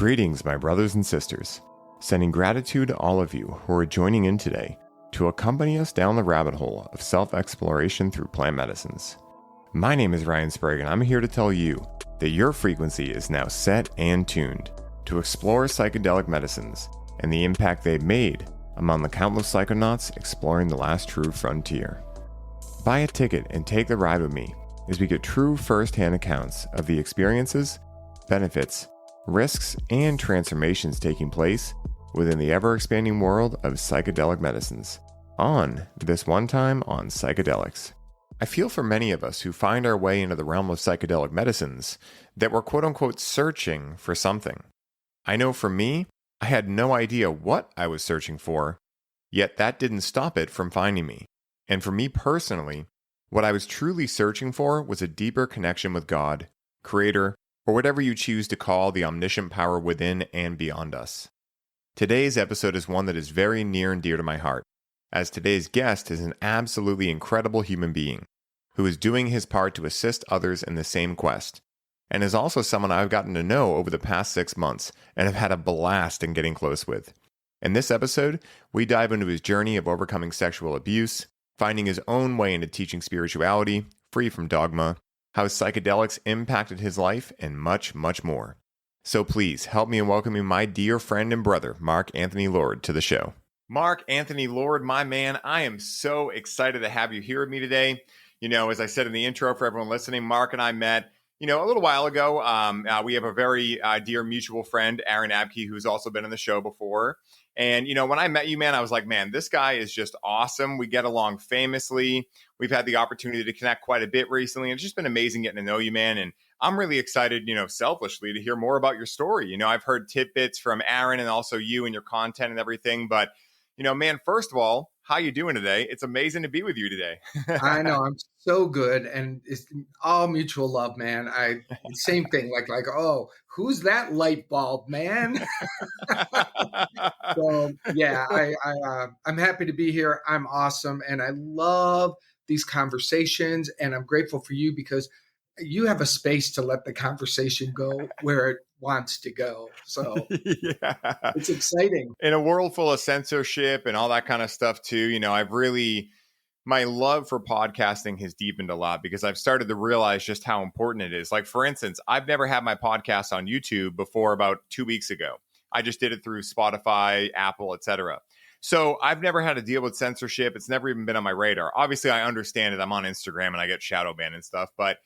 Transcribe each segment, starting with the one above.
Greetings, my brothers and sisters. Sending gratitude to all of you who are joining in today to accompany us down the rabbit hole of self-exploration through plant medicines. My name is Ryan Sprague, and I'm here to tell you that your frequency is now set and tuned to explore psychedelic medicines and the impact they've made among the countless psychonauts exploring the last true frontier. Buy a ticket and take the ride with me as we get true first-hand accounts of the experiences, benefits, risks, and transformations taking place within the ever-expanding world of psychedelic medicines on This One Time on Psychedelics. I feel for many of us who find our way into the realm of psychedelic medicines that we're quote-unquote searching for something. I know for me, I had no idea what I was searching for, yet that didn't stop it from finding me. And for me personally, what I was truly searching for was a deeper connection with God, Creator, or whatever you choose to call the omniscient power within and beyond us. Today's episode is one that is very near and dear to my heart, as today's guest is an absolutely incredible human being who is doing his part to assist others in the same quest, and is also someone I've gotten to know over the past 6 months and have had a blast in getting close with. In this episode, we dive into his journey of overcoming sexual abuse, finding his own way into teaching spirituality, free from dogma, how psychedelics impacted his life, and much, much more. So please help me in welcoming my dear friend and brother, Mark Anthony Lord, to the show. Mark Anthony Lord, my man, I am so excited to have you here with me today. You know, as I said in the intro for everyone listening, Mark and I met, a little while ago. We have a very dear mutual friend, Aaron Abke, who's also been on the show before. And, when I met you, man, I was like, man, this guy is just awesome. We get along famously. We've had the opportunity to connect quite a bit recently. And it's just been amazing getting to know you, man. And I'm really excited, selfishly to hear more about your story. I've heard tidbits from Aaron and also you and your content and everything. But, man, first of all, how you doing today? It's amazing to be with you today. I know, I'm so good, and it's all mutual love, man. Same thing, like, oh, who's that light bulb, man? So yeah, I'm happy to be here. I'm awesome, and I love these conversations, and I'm grateful for you because you have a space to let the conversation go where it wants to go. So yeah, it's exciting. In a world full of censorship and all that kind of stuff too, my love for podcasting has deepened a lot because I've started to realize just how important it is. Like, for instance, I've never had my podcast on YouTube before about 2 weeks ago. I just did it through Spotify, Apple, etc. So I've never had to deal with censorship. It's never even been on my radar. Obviously, I understand it. I'm on Instagram and I get shadow banned and stuff, But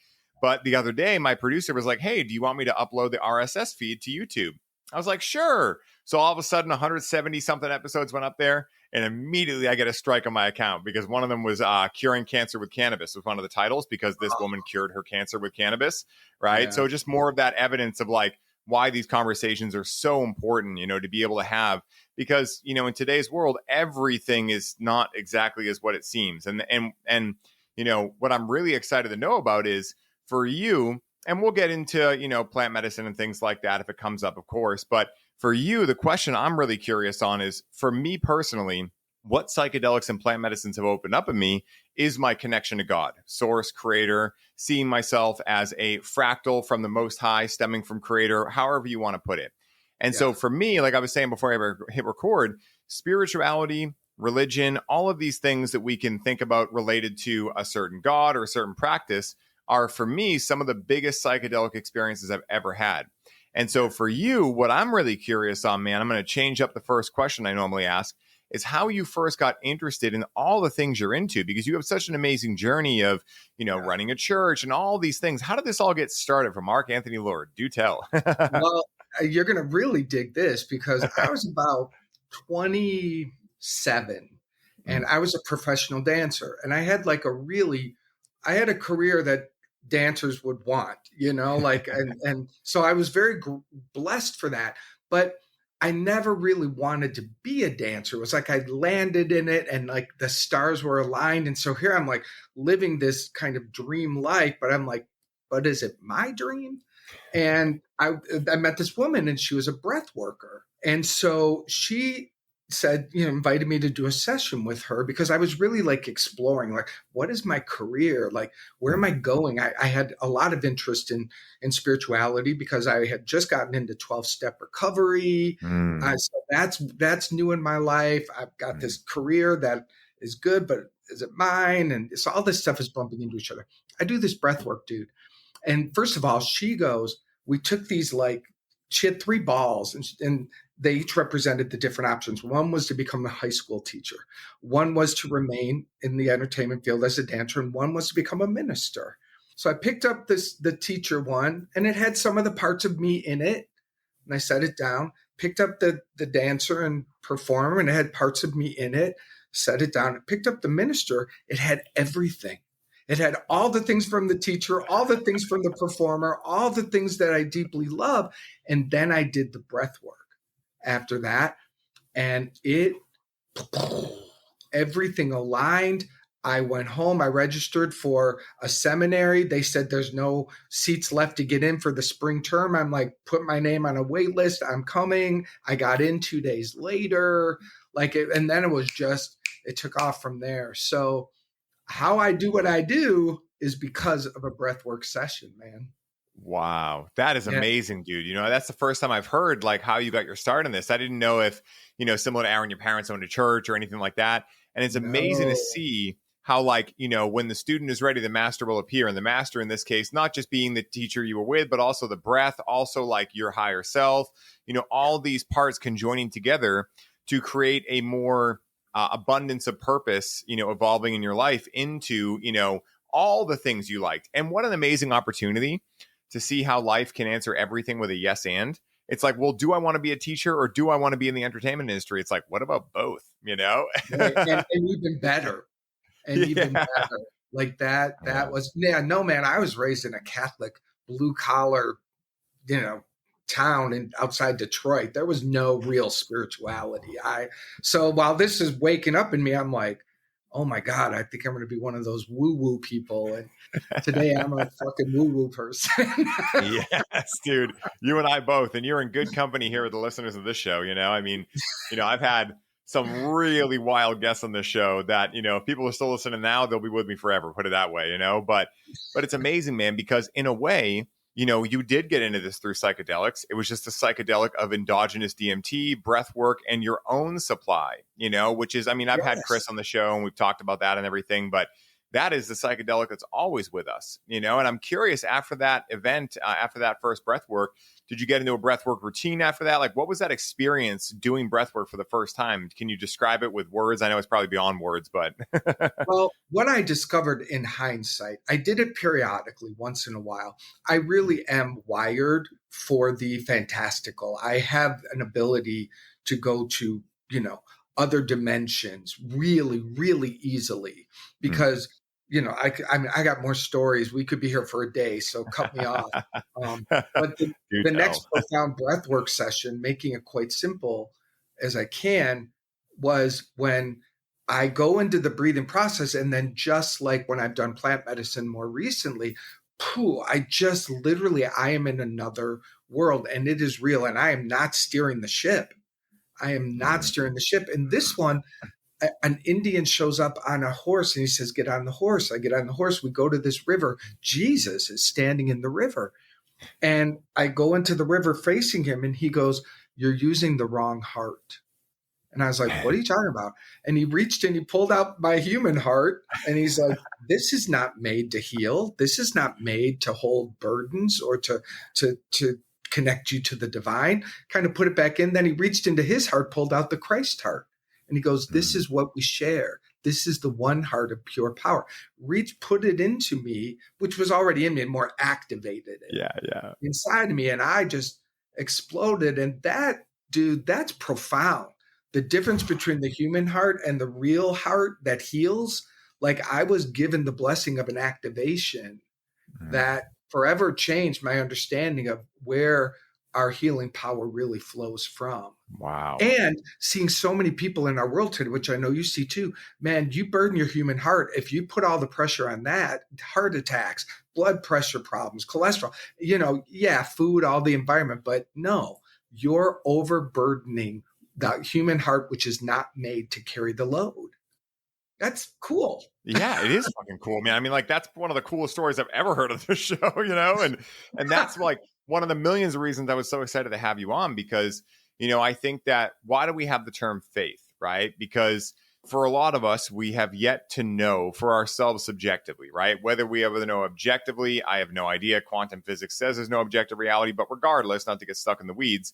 the other day, my producer was like, hey, do you want me to upload the RSS feed to YouTube? I was like, sure. So all of a sudden, 170 something episodes went up there. And immediately I get a strike on my account because one of them was curing cancer with cannabis was one of the titles because this woman cured her cancer with cannabis. Right. Yeah. So just more of that evidence of like why these conversations are so important, to be able to have, because, in today's world, everything is not exactly as what it seems. And what I'm really excited to know about is, for you, and we'll get into, plant medicine and things like that if it comes up, of course. But for you, the question I'm really curious on is, for me personally, what psychedelics and plant medicines have opened up in me is my connection to God, source, creator, seeing myself as a fractal from the Most High, stemming from creator, however you want to put it. And so for me, like I was saying before I ever hit record, spirituality, religion, all of these things that we can think about related to a certain God or a certain practice are, for me, some of the biggest psychedelic experiences I've ever had. And so for you, what I'm really curious on, man, I'm going to change up the first question I normally ask, is how you first got interested in all the things you're into, because you have such an amazing journey of, running a church and all these things. How did this all get started for Mark Anthony Lord? Do tell. Well, you're going to really dig this because I was about 27 and I was a professional dancer, and I had I had a career that dancers would want, and so I was very blessed for that. But I never really wanted to be a dancer. It was like I landed in it and like the stars were aligned. And so here I'm like living this kind of dream life, but I'm like, but is it my dream? And I met this woman and she was a breath worker. And so she said, invited me to do a session with her because I was really like exploring, like, what is my career? Like, where am I going? I had a lot of interest in spirituality because I had just gotten into 12-step recovery. Mm, So that's new in my life. I've got mm, this career that is good, but is it mine? And so all this stuff is bumping into each other. I do this breath work, dude. And first of all, she goes, we took these she had 3 balls and they each represented the different options. One was to become a high school teacher. One was to remain in the entertainment field as a dancer. And one was to become a minister. So I picked up the teacher one, and it had some of the parts of me in it. And I set it down, picked up the dancer and performer, and it had parts of me in it, set it down. Picked up the minister. It had everything. It had all the things from the teacher, all the things from the performer, all the things that I deeply love. And then I did the breath work after that. And everything aligned. I went home. I registered for a seminary. They said there's no seats left to get in for the spring term. I'm like, put my name on a wait list. I'm coming. I got in 2 days later. And then it took off from there. So how I do what I do is because of a breathwork session, man. wow. That is Yeah. amazing, dude. That's the first time I've heard like how you got your start in this. I didn't know if, similar to Aaron, your parents owned a church or anything like that. And it's amazing to No. see how when the student is ready, the master will appear. And the master in this case, not just being the teacher you were with, but also the breath, also like your higher self, all these parts conjoining together to create a more abundance of purpose, evolving in your life into, all the things you liked. And what an amazing opportunity to see how life can answer everything with a yes and. It's like, well, do I want to be a teacher or do I want to be in the entertainment industry? It's like, what about both? Right. And even better. And even Yeah. better. Like that was, yeah, no, man, I was raised in a Catholic blue collar, town outside Detroit. There was no real spirituality. So while this is waking up in me, I'm like, oh my God, I think I'm going to be one of those woo woo people. And today I'm a fucking woo woo person. Yes, dude. You and I both, and you're in good company here with the listeners of this show. I mean, I've had some really wild guests on this show that, if people are still listening now, they'll be with me forever, put it that way, but it's amazing, man, because in a way, you did get into this through psychedelics. It was just a psychedelic of endogenous DMT, breath work, and your own supply, which is, I mean, I've had Chris on the show and we've talked about that and everything, but that is the psychedelic that's always with us, and I'm curious, after that event, after that first breath work, did you get into a breath work routine after that? Like, what was that experience doing breath work for the first time? Can you describe it with words? I know it's probably beyond words, but. Well, what I discovered in hindsight, I did it periodically once in a while. I really am wired for the fantastical. I have an ability to go to, other dimensions really, really easily because, I got more stories. We could be here for a day, so cut me off. But the next profound breathwork session, making it quite simple as I can, was when I go into the breathing process, and then just like when I've done plant medicine more recently, I am in another world, and it is real, and I am not steering the ship. I am not steering the ship. And this one, an Indian shows up on a horse and he says, get on the horse. I get on the horse. We go to this river. Jesus is standing in the river. And I go into the river facing him, and he goes, you're using the wrong heart. And I was like, what are you talking about? And he reached and he pulled out my human heart. And he's like, this is not made to heal. This is not made to hold burdens or to connect you to the divine. Kind of put it back in. Then he reached into his heart, pulled out the Christ heart. And he goes, this is what we share. This is the one heart of pure power. Put it into me, which was already in me, and more activated it inside of me. And I just exploded. And that, dude, that's profound. The difference between the human heart and the real heart that heals, like I was given the blessing of an activation that forever changed my understanding of where our healing power really flows from. Wow. And seeing so many people in our world today, which I know you see too, man, you burden your human heart. If you put all the pressure on that, heart attacks, blood pressure problems, cholesterol, food, all the environment, but no, you're overburdening the human heart, which is not made to carry the load. That's cool. Yeah, it is fucking cool, man. I mean, like, that's one of the coolest stories I've ever heard of this show, and that's like one of the millions of reasons I was so excited to have you on, because, I think that why do we have the term faith, right? Because for a lot of us, we have yet to know for ourselves subjectively, right? Whether we ever know objectively, I have no idea. Quantum physics says there's no objective reality, but regardless, not to get stuck in the weeds,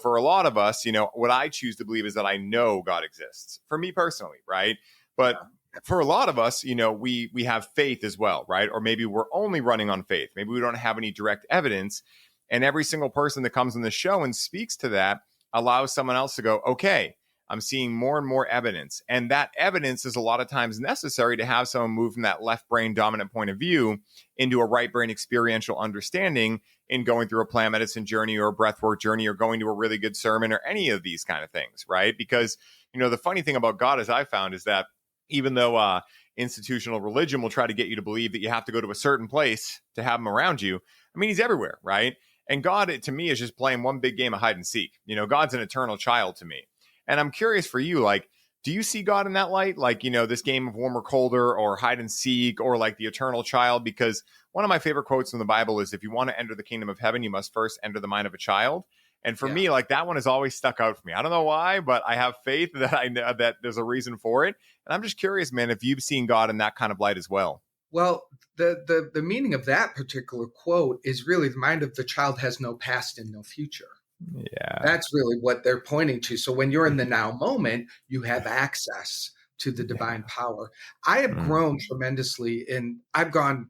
for a lot of us, what I choose to believe is that I know God exists, for me personally, right? But for a lot of us, we have faith as well, right? Or maybe we're only running on faith. Maybe we don't have any direct evidence. And every single person that comes on the show and speaks to that allows someone else to go, okay, I'm seeing more and more evidence. And that evidence is a lot of times necessary to have someone move from that left brain dominant point of view into a right brain experiential understanding in going through a plant medicine journey or a breathwork journey or going to a really good sermon or any of these kind of things, right? Because, the funny thing about God, as I found, is that even though institutional religion will try to get you to believe that you have to go to a certain place to have him around you, I mean, he's everywhere, right? And God, to me, is just playing one big game of hide and seek. God's an eternal child to me. And I'm curious for you, like, do you see God in that light? Like, this game of warm or colder or hide and seek or like the eternal child? Because one of my favorite quotes in the Bible is, if you want to enter the kingdom of heaven, you must first enter the mind of a child. And for me, like, that one has always stuck out for me. I don't know why, but I have faith that I know that there's a reason for it. And I'm just curious, man, if you've seen God in that kind of light as well. Well, the meaning of that particular quote is really the mind of the child has no past and no future. Yeah. That's really what they're pointing to. So when you're in the now moment, you have access to the divine power. I have grown tremendously, and I've gone,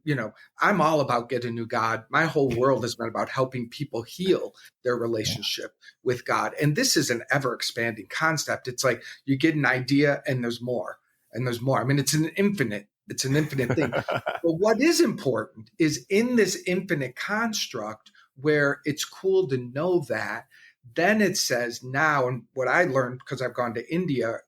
I'm all about get a new God. My whole world has been about helping people heal their relationship with God. And this is an ever expanding concept. It's like you get an idea and there's more and there's more. I mean, it's an infinite thing. But what is important is in this infinite construct where it's cool to know that, then it says now, and what I learned, because I've gone to India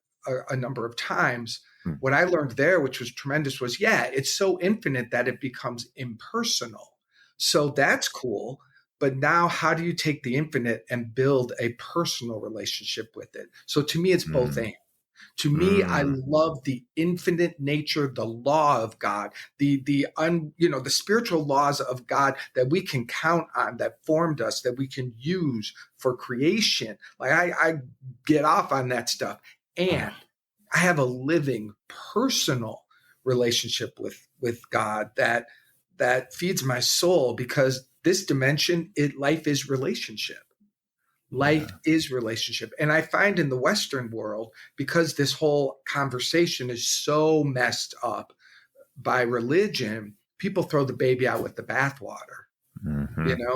a number of times, what I learned there, which was tremendous, was, it's so infinite that it becomes impersonal. So that's cool. But now how do you take the infinite and build a personal relationship with it? So to me, it's both and. To me, I love the infinite nature, the law of God, the spiritual laws of God that we can count on, that formed us, that we can use for creation. Like I get off on that stuff. And I have a living personal relationship with God that feeds my soul, because this dimension, life is relationship. Life is relationship. And I find in the Western world, because this whole conversation is so messed up by religion, people throw the baby out with the bathwater.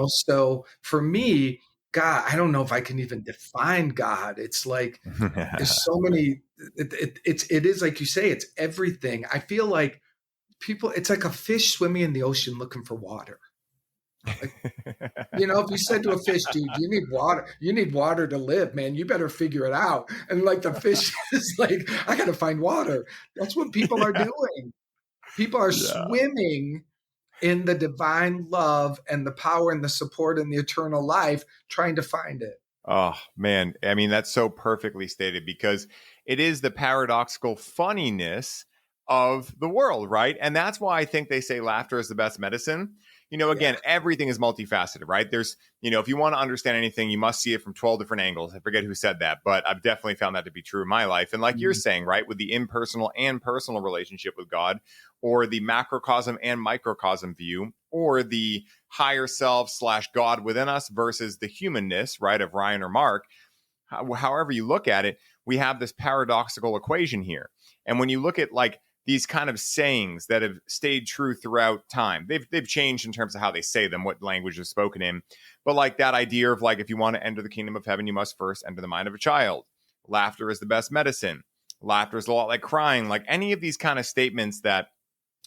So for me, God, I don't know if I can even define God. It's like there's so many. It is like you say, it's everything. I feel like people. It's like a fish swimming in the ocean looking for water. Like, if you said to a fish, dude, you need water to live, man, you better figure it out. And like the fish is like, I got to find water. That's what people are doing. People are swimming in the divine love and the power and the support and the eternal life, trying to find it. Oh, man. I mean, that's so perfectly stated, because it is the paradoxical funniness of the world, right? And that's why I think they say laughter is the best medicine. Again, everything is multifaceted, right? There's, if you want to understand anything, you must see it from 12 different angles. I forget who said that, but I've definitely found that to be true in my life. And like you're saying, right, with the impersonal and personal relationship with God, or the macrocosm and microcosm view, or the higher self / God within us versus the humanness, right, of Ryan or Mark, however you look at it, we have this paradoxical equation here. And when you look at like these kind of sayings that have stayed true throughout time, they've changed in terms of how they say them, what language is spoken in. But like that idea of like, if you want to enter the kingdom of heaven, you must first enter the mind of a child. Laughter is the best medicine. Laughter is a lot like crying. Like any of these kind of statements that,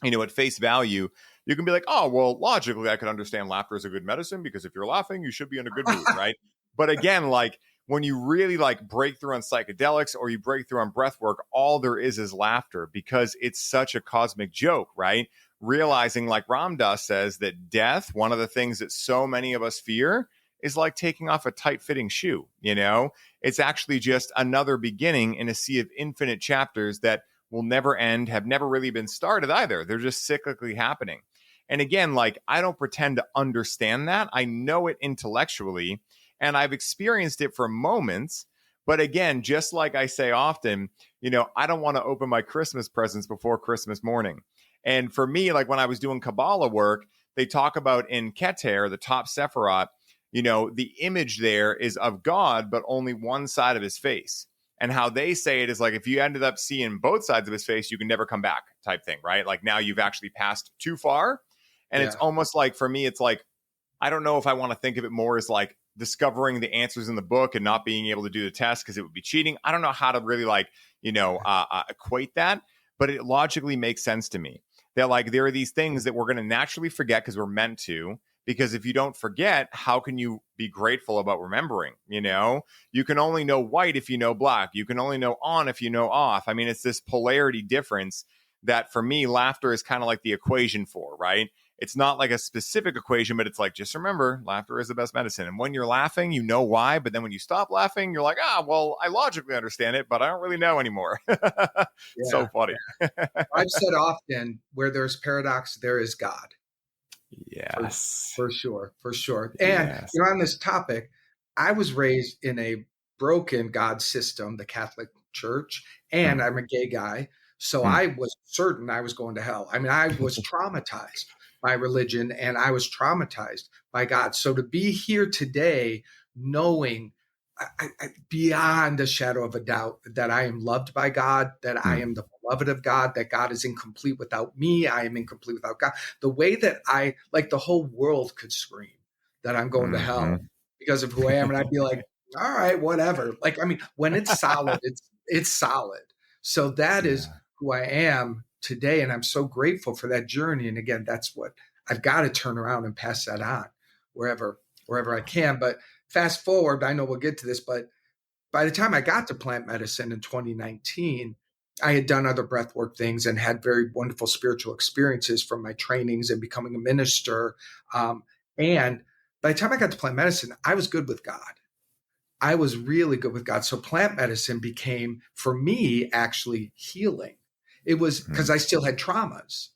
at face value, you can be like, oh, well, logically, I could understand laughter is a good medicine, because if you're laughing, you should be in a good mood, right? But again, like when you really like break through on psychedelics or you break through on breath work, all there is laughter, because it's such a cosmic joke, right? Realizing, like Ram Dass says, that death, one of the things that so many of us fear, is like taking off a tight fitting shoe. It's actually just another beginning in a sea of infinite chapters that will never end, have never really been started either. They're just cyclically happening. And again, like, I don't pretend to understand that. I know it intellectually, and I've experienced it for moments. But again, just like I say often, I don't want to open my Christmas presents before Christmas morning. And for me, like when I was doing Kabbalah work, they talk about in Keter, the top Sephirot, the image there is of God, but only one side of his face. And how they say it is like, if you ended up seeing both sides of his face, you can never come back type thing, right? Like now you've actually passed too far. And it's almost like, for me, it's like, I don't know if I want to think of it more as like discovering the answers in the book and not being able to do the test because it would be cheating. I don't know how to really equate that, but it logically makes sense to me that like there are these things that we're going to naturally forget because we're meant to. Because if you don't forget, how can you be grateful about remembering? You can only know white if you know black. You can only know on if you know off. I mean, it's this polarity difference that for me, laughter is kind of like the equation for, right? It's not like a specific equation, but it's like, just remember, laughter is the best medicine. And when you're laughing, you know why. But then when you stop laughing, you're like, well, I logically understand it, but I don't really know anymore. So funny. I've said often, where there's paradox, there is God. Yes. For sure. And on this topic, I was raised in a broken God system, the Catholic Church, and I'm a gay guy. So I was certain I was going to hell. I mean, I was traumatized by religion and I was traumatized by God. So to be here today, knowing beyond a shadow of a doubt that I am loved by God, that I am the beloved of God, that God is incomplete without me, I am incomplete without God. The way that the whole world could scream that I'm going to hell because of who I am. And I'd be like, all right, whatever. Like, I mean, when it's solid, it's solid. So that is who I am today. And I'm so grateful for that journey. And again, that's what I've got to turn around and pass that on wherever I can. But fast forward, I know we'll get to this, but by the time I got to plant medicine in 2019, I had done other breathwork things and had very wonderful spiritual experiences from my trainings and becoming a minister. And by the time I got to plant medicine, I was good with God. I was really good with God. So plant medicine became, for me, actually healing. It was because I still had traumas.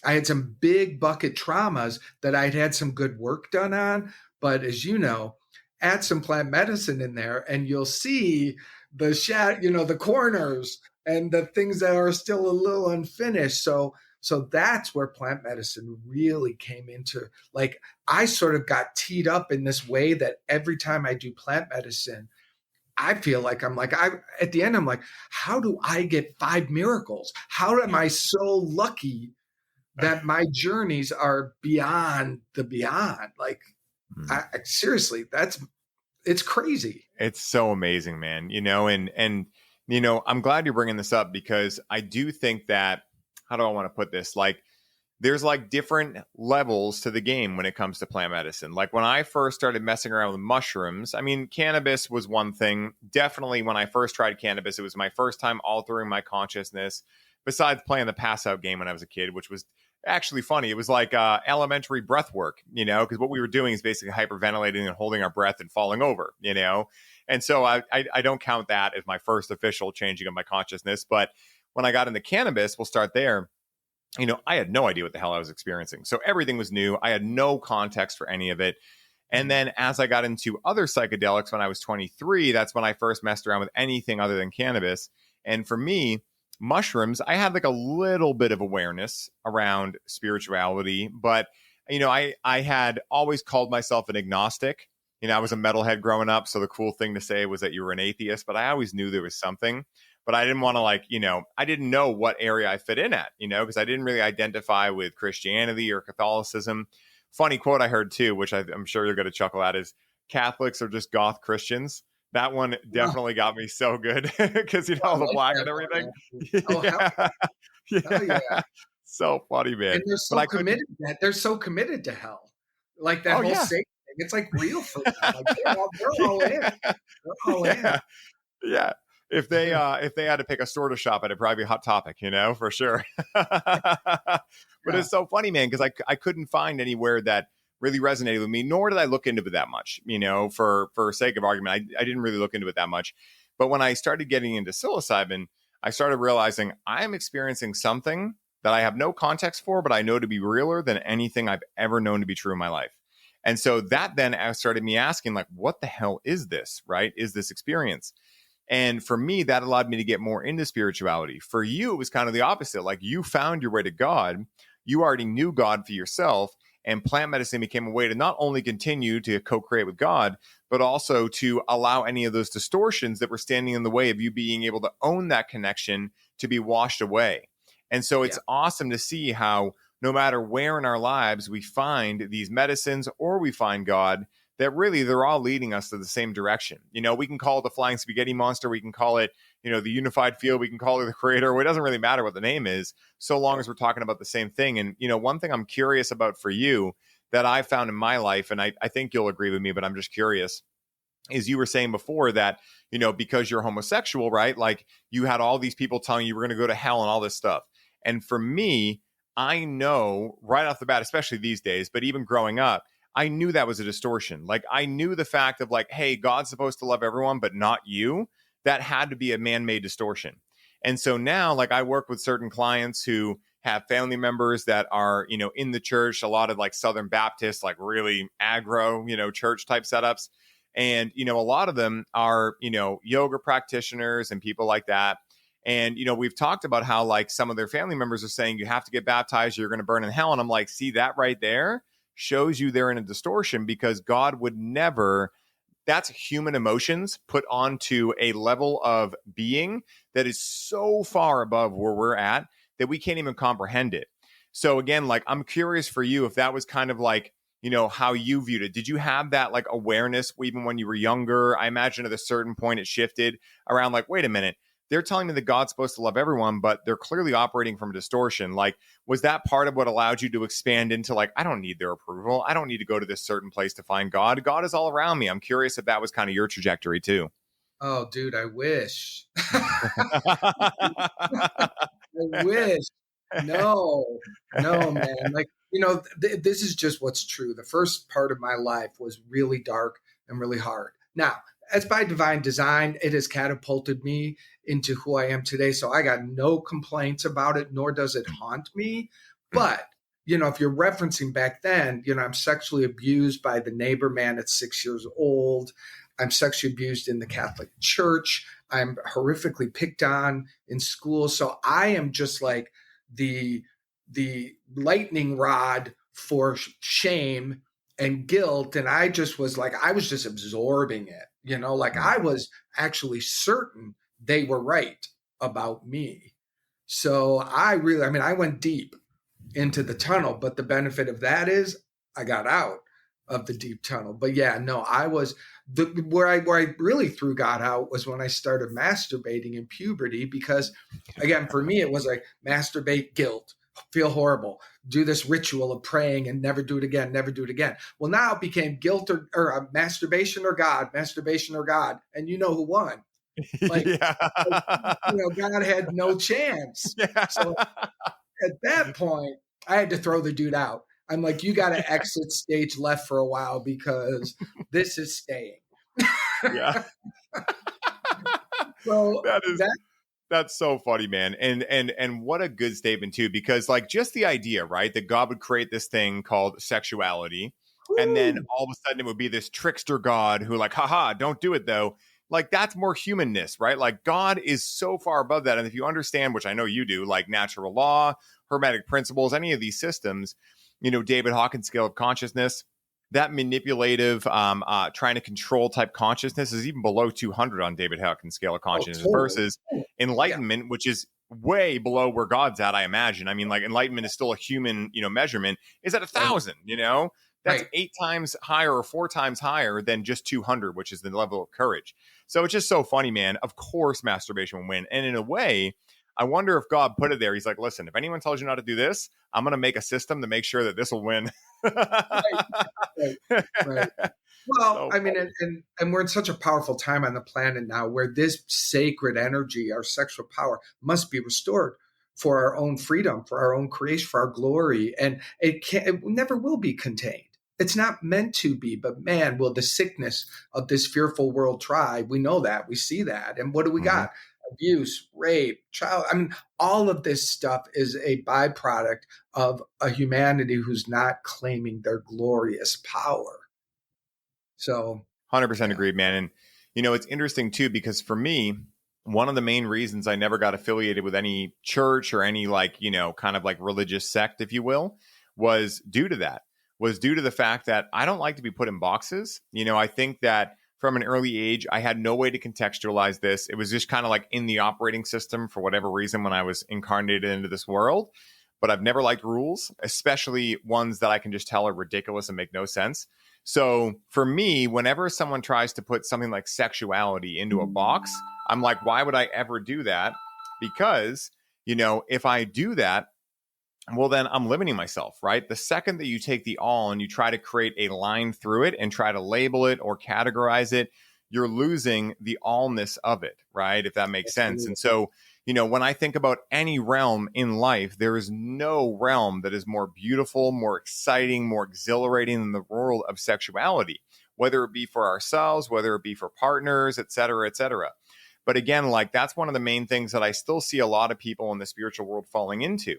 I had some big bucket traumas that I'd had some good work done on. But as you know, add some plant medicine in there and you'll see the corners and the things that are still a little unfinished. So that's where plant medicine really came into, like, I sort of got teed up in this way that every time I do plant medicine, I feel like at the end, I'm like, how do I get 5 miracles? How am I so lucky that my journeys are beyond the beyond? Like, seriously, it's crazy. It's so amazing, man. And I'm glad you're bringing this up because I do think that, how do I want to put this? Like, there's like different levels to the game when it comes to plant medicine. Like when I first started messing around with mushrooms, I mean, cannabis was one thing. Definitely when I first tried cannabis, it was my first time altering my consciousness, besides playing the pass out game when I was a kid, which was actually funny. It was like elementary breath work, because what we were doing is basically hyperventilating and holding our breath and falling over, And so I don't count that as my first official changing of my consciousness. But when I got into cannabis, we'll start there. I had no idea what the hell I was experiencing. So everything was new. I had no context for any of it. And then as I got into other psychedelics when I was 23, that's when I first messed around with anything other than cannabis. And for me, mushrooms, I had like a little bit of awareness around spirituality, but I had always called myself an agnostic. I was a metalhead growing up, so the cool thing to say was that you were an atheist, but I always knew there was something. But I didn't want to I didn't know what area I fit in at, because I didn't really identify with Christianity or Catholicism. Funny quote I heard too, which I'm sure you're going to chuckle at, is Catholics are just goth Christians. That one definitely got me so good because all the black and everything. Yeah. So funny, man. And they're so committed that they're so committed to hell. Like that whole Satan thing. It's like real for them. Like they're all in. They're all in. Yeah. If they had to pick a store to shop at, it'd probably be Hot Topic, for sure. But it's so funny, man, because I couldn't find anywhere that really resonated with me, nor did I look into it that much, for sake of argument. I didn't really look into it that much. But when I started getting into psilocybin, I started realizing I'm experiencing something that I have no context for, but I know to be realer than anything I've ever known to be true in my life. And so that then started me asking, like, what the hell is this, right? Is this experience? And for me, that allowed me to get more into spirituality. For you, it was kind of the opposite. Like, you found your way to God. You already knew God for yourself. And plant medicine became a way to not only continue to co-create with God, but also to allow any of those distortions that were standing in the way of you being able to own that connection to be washed away. And so it's awesome to see how no matter where in our lives we find these medicines or we find God, that really they're all leading us to the same direction. We can call it the flying spaghetti monster. We can call it, the unified field. We can call it the creator. It doesn't really matter what the name is, so long as we're talking about the same thing. And, one thing I'm curious about for you that I found in my life, and I think you'll agree with me, but I'm just curious, is you were saying before that, because you're homosexual, right? Like, you had all these people telling you we're going to go to hell and all this stuff. And for me, I know right off the bat, especially these days, but even growing up, I knew that was a distortion. Like, I knew the fact of like, hey, God's supposed to love everyone, but not you. That had to be a man-made distortion. And so now, like, I work with certain clients who have family members that are, in the church, a lot of like Southern Baptists, like really aggro, church type setups. And, a lot of them are, yoga practitioners and people like that. And, we've talked about how like some of their family members are saying you have to get baptized, you're going to burn in hell. And I'm like, see, that right there shows you they're in a distortion, because God would never, that's human emotions put onto a level of being that is so far above where we're at that we can't even comprehend it. So again, like, I'm curious for you if that was kind of like, how you viewed it. Did you have that like awareness even when you were younger? I imagine at a certain point it shifted around like, wait a minute, they're telling me that God's supposed to love everyone, but they're clearly operating from a distortion. Like, was that part of what allowed you to expand into like, I don't need their approval. I don't need to go to this certain place to find God. God is all around me. I'm curious if that was kind of your trajectory too. Oh, dude, I wish. I wish. No, man. Like, this is just what's true. The first part of my life was really dark and really hard. Now, as by divine design, it has catapulted me into who I am today. So I got no complaints about it, nor does it haunt me. But, if you're referencing back then, I'm sexually abused by the neighbor man at 6 years old. I'm sexually abused in the Catholic Church. I'm horrifically picked on in school. So I am just like the lightning rod for shame and guilt. And I just was like, I was just absorbing it, like I was actually certain they were right about me. So I went deep into the tunnel, but the benefit of that is I got out of the deep tunnel. But yeah, no, I was where I really threw God out was when I started masturbating in puberty, because again, for me, it was like masturbate, guilt, feel horrible, do this ritual of praying and never do it again, never do it again. Well, now it became guilt or masturbation or God, masturbation or God. And you know who won? Like, God had no chance. Yeah. So at that point, I had to throw the dude out. I'm like, you got to exit stage left for a while because this is staying. Yeah. So that's so funny, man. And what a good statement too, because like just the idea, right, that God would create this thing called sexuality, and then all of a sudden it would be this trickster God who like, haha, don't do it though. Like, that's more humanness, right? Like, God is so far above that. And if you understand, which I know you do, like natural law, hermetic principles, any of these systems, David Hawkins scale of consciousness, that manipulative, trying to control type consciousness is even below 200 on David Hawkins scale of consciousness versus enlightenment, which is way below where God's at, I imagine. I mean, like, enlightenment is still a human, measurement, is at 1,000, That's 8 times higher or 4 times higher than just 200, which is the level of courage. So it's just so funny, man. Of course, masturbation will win. And in a way, I wonder if God put it there. He's like, listen, if anyone tells you not to do this, I'm going to make a system to make sure that this will win. Right. Well, so, I mean, and we're in such a powerful time on the planet now where this sacred energy, our sexual power, must be restored for our own freedom, for our own creation, for our glory. And it never will be contained. It's not meant to be, but man, will the sickness of this fearful world try. We know that. We see that. And what do we Mm-hmm. got? Abuse, rape, child. I mean, all of this stuff is a byproduct of a humanity who's not claiming their glorious power. So, 100% yeah. agreed, man. And, it's interesting too, because for me, one of the main reasons I never got affiliated with any church or any kind of like religious sect, if you will, was due to that, was due to the fact that I don't like to be put in boxes. I think that from an early age, I had no way to contextualize this. It was just kind of like in the operating system for whatever reason when I was incarnated into this world. But I've never liked rules, especially ones that I can just tell are ridiculous and make no sense. So for me, whenever someone tries to put something like sexuality into a box, I'm like, why would I ever do that? Because, if I do that, well, then I'm limiting myself, right? The second that you take the all and you try to create a line through it and try to label it or categorize it, you're losing the allness of it, right? If that makes sense. And so, when I think about any realm in life, there is no realm that is more beautiful, more exciting, more exhilarating than the world of sexuality, whether it be for ourselves, whether it be for partners, et cetera, et cetera. But again, like that's one of the main things that I still see a lot of people in the spiritual world falling into.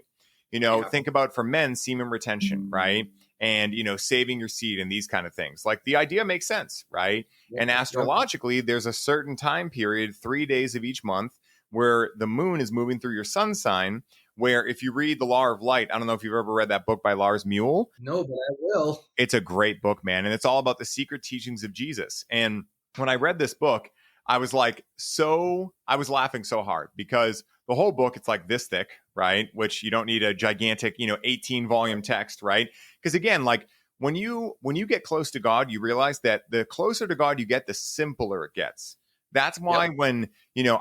Yeah. Think about for men, semen retention, right? And, saving your seed and these kind of things. Like the idea makes sense, right? And astrologically, there's a certain time period, 3 days of each month, where the moon is moving through your sun sign, where if you read The Law of Light, I don't know if you've ever read that book by Lars Muehl. No, but I will. It's a great book, man. And it's all about the secret teachings of Jesus. And when I read this book, I was laughing so hard because the whole book, it's like this thick, right? Which you don't need a gigantic, 18 volume text, right? Because again, like when you get close to God, you realize that the closer to God you get, the simpler it gets. That's why when,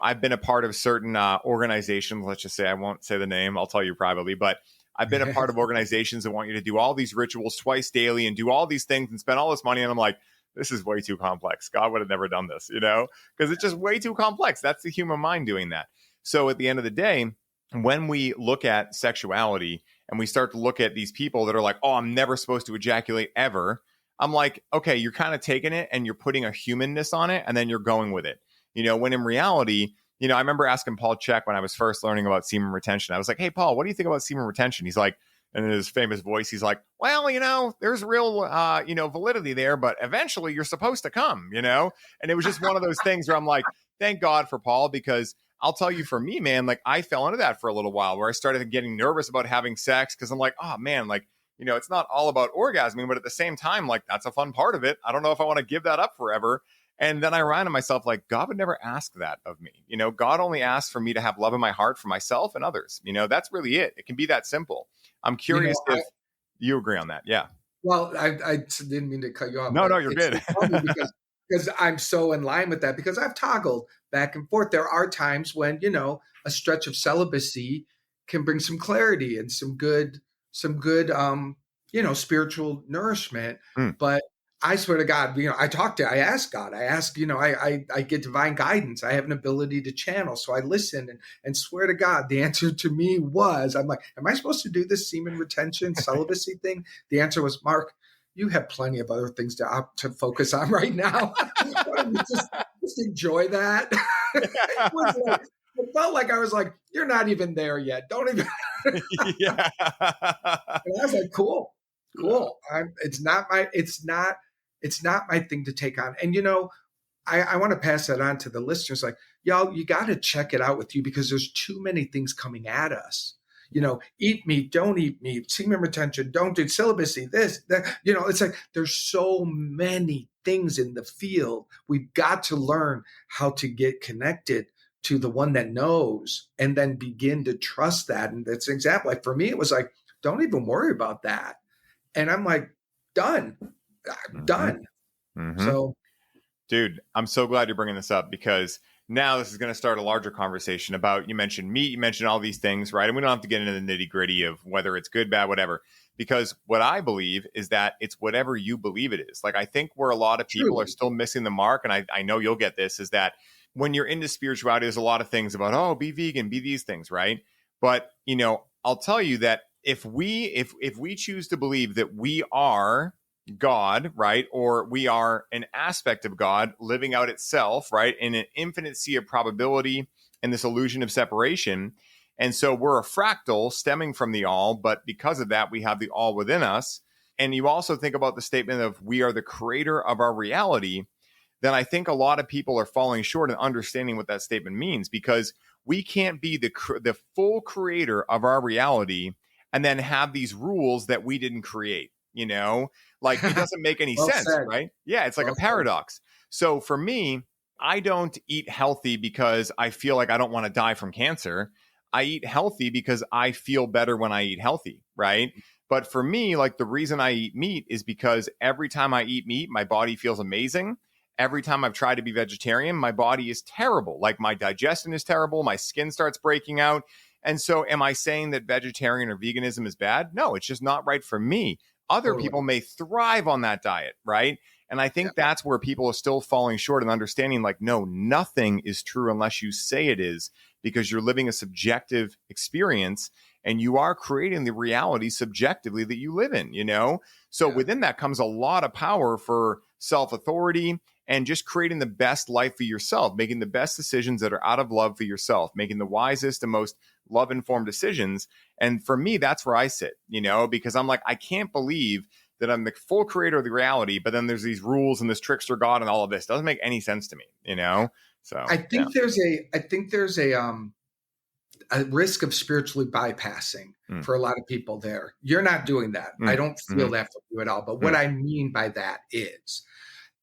I've been a part of certain organizations, let's just say, I won't say the name, I'll tell you privately, but I've been a part of organizations that want you to do all these rituals twice daily and do all these things and spend all this money. And I'm like, this is way too complex. God would have never done this, because it's just way too complex. That's the human mind doing that. So at the end of the day, when we look at sexuality and we start to look at these people that are like, oh, I'm never supposed to ejaculate ever. I'm like, okay, you're kind of taking it and you're putting a humanness on it and then you're going with it. When in reality, I remember asking Paul Chek when I was first learning about semen retention. I was like, hey, Paul, what do you think about semen retention? He's like, and in his famous voice, he's like, well, there's real, validity there, but eventually you're supposed to come, And it was just one of those things where I'm like, thank God for Paul, because I'll tell you for me, man, like I fell into that for a little while where I started getting nervous about having sex because I'm like, oh man, like, it's not all about orgasming, but at the same time, like that's a fun part of it. I don't know if I want to give that up forever. And then I ran to myself like, God would never ask that of me. God only asks for me to have love in my heart for myself and others. That's really it. It can be that simple. I'm curious if you agree on that. Yeah. Well, I didn't mean to cut you off. No, you're good. So funny because I'm so in line with that because I've toggled back and forth. There are times when, a stretch of celibacy can bring some clarity and some good, spiritual nourishment. But I swear to God, I ask God, I get divine guidance. I have an ability to channel. So I listen and swear to God, the answer to me was, I'm like, am I supposed to do this semen retention celibacy thing? The answer was, Mark, you have plenty of other things to focus on right now. Why don't you just enjoy that? It felt like I was like, you're not even there yet. Don't even. Yeah. And I was like, cool. It's not my thing to take on. And, I want to pass that on to the listeners. Like, y'all, you got to check it out with you because there's too many things coming at us. Eat meat, don't eat meat, semen retention, don't do celibacy, this, that. It's like there's so many things in the field. We've got to learn how to get connected to the one that knows and then begin to trust that. And that's an example. Like for me, it was like, don't even worry about that. And I'm like, done. Mm-hmm. So, dude, I'm so glad you're bringing this up because now this is going to start a larger conversation about, you mentioned meat, you mentioned all these things, right? And we don't have to get into the nitty gritty of whether it's good, bad, whatever, because what I believe is that it's whatever you believe it is. Like, I think where a lot of people are still missing the mark, and I know you'll get this, is that when you're into spirituality, there's a lot of things about, oh, be vegan, be these things, right? But, I'll tell you that if we choose to believe that we are God, right? Or we are an aspect of God living out itself, right? In an infinite sea of probability and this illusion of separation. And so we're a fractal stemming from the all, but because of that, we have the all within us. And you also think about the statement of we are the creator of our reality. Then I think a lot of people are falling short in understanding what that statement means, because we can't be the full creator of our reality and then have these rules that we didn't create, like it doesn't make any Well sense, said. right? Yeah, it's like Well a said. paradox. So for me, I don't eat healthy because I feel like I don't want to die from cancer. I eat healthy because I feel better when I eat healthy, right? But for me, like the reason I eat meat is because every time I eat meat, my body feels amazing. Every time I've tried to be vegetarian, my body is terrible. Like my digestion is terrible. My skin starts breaking out. And so am I saying that vegetarian or veganism is bad? No, it's just not right for me. Other Totally. people may thrive on that diet, right? And I think that's where people are still falling short in understanding, like, no, nothing is true unless you say it is, because you're living a subjective experience and you are creating the reality subjectively that you live in, So within that comes a lot of power for self-authority and just creating the best life for yourself, making the best decisions that are out of love for yourself, making the wisest and most love-informed decisions. And for me, that's where I sit, because I'm like, I can't believe that I'm the full creator of the reality, but then there's these rules and this trickster God and all of this. Doesn't make any sense to me, So I think there's a risk of spiritually bypassing for a lot of people there. You're not doing that. I don't feel that for you at all. But what I mean by that is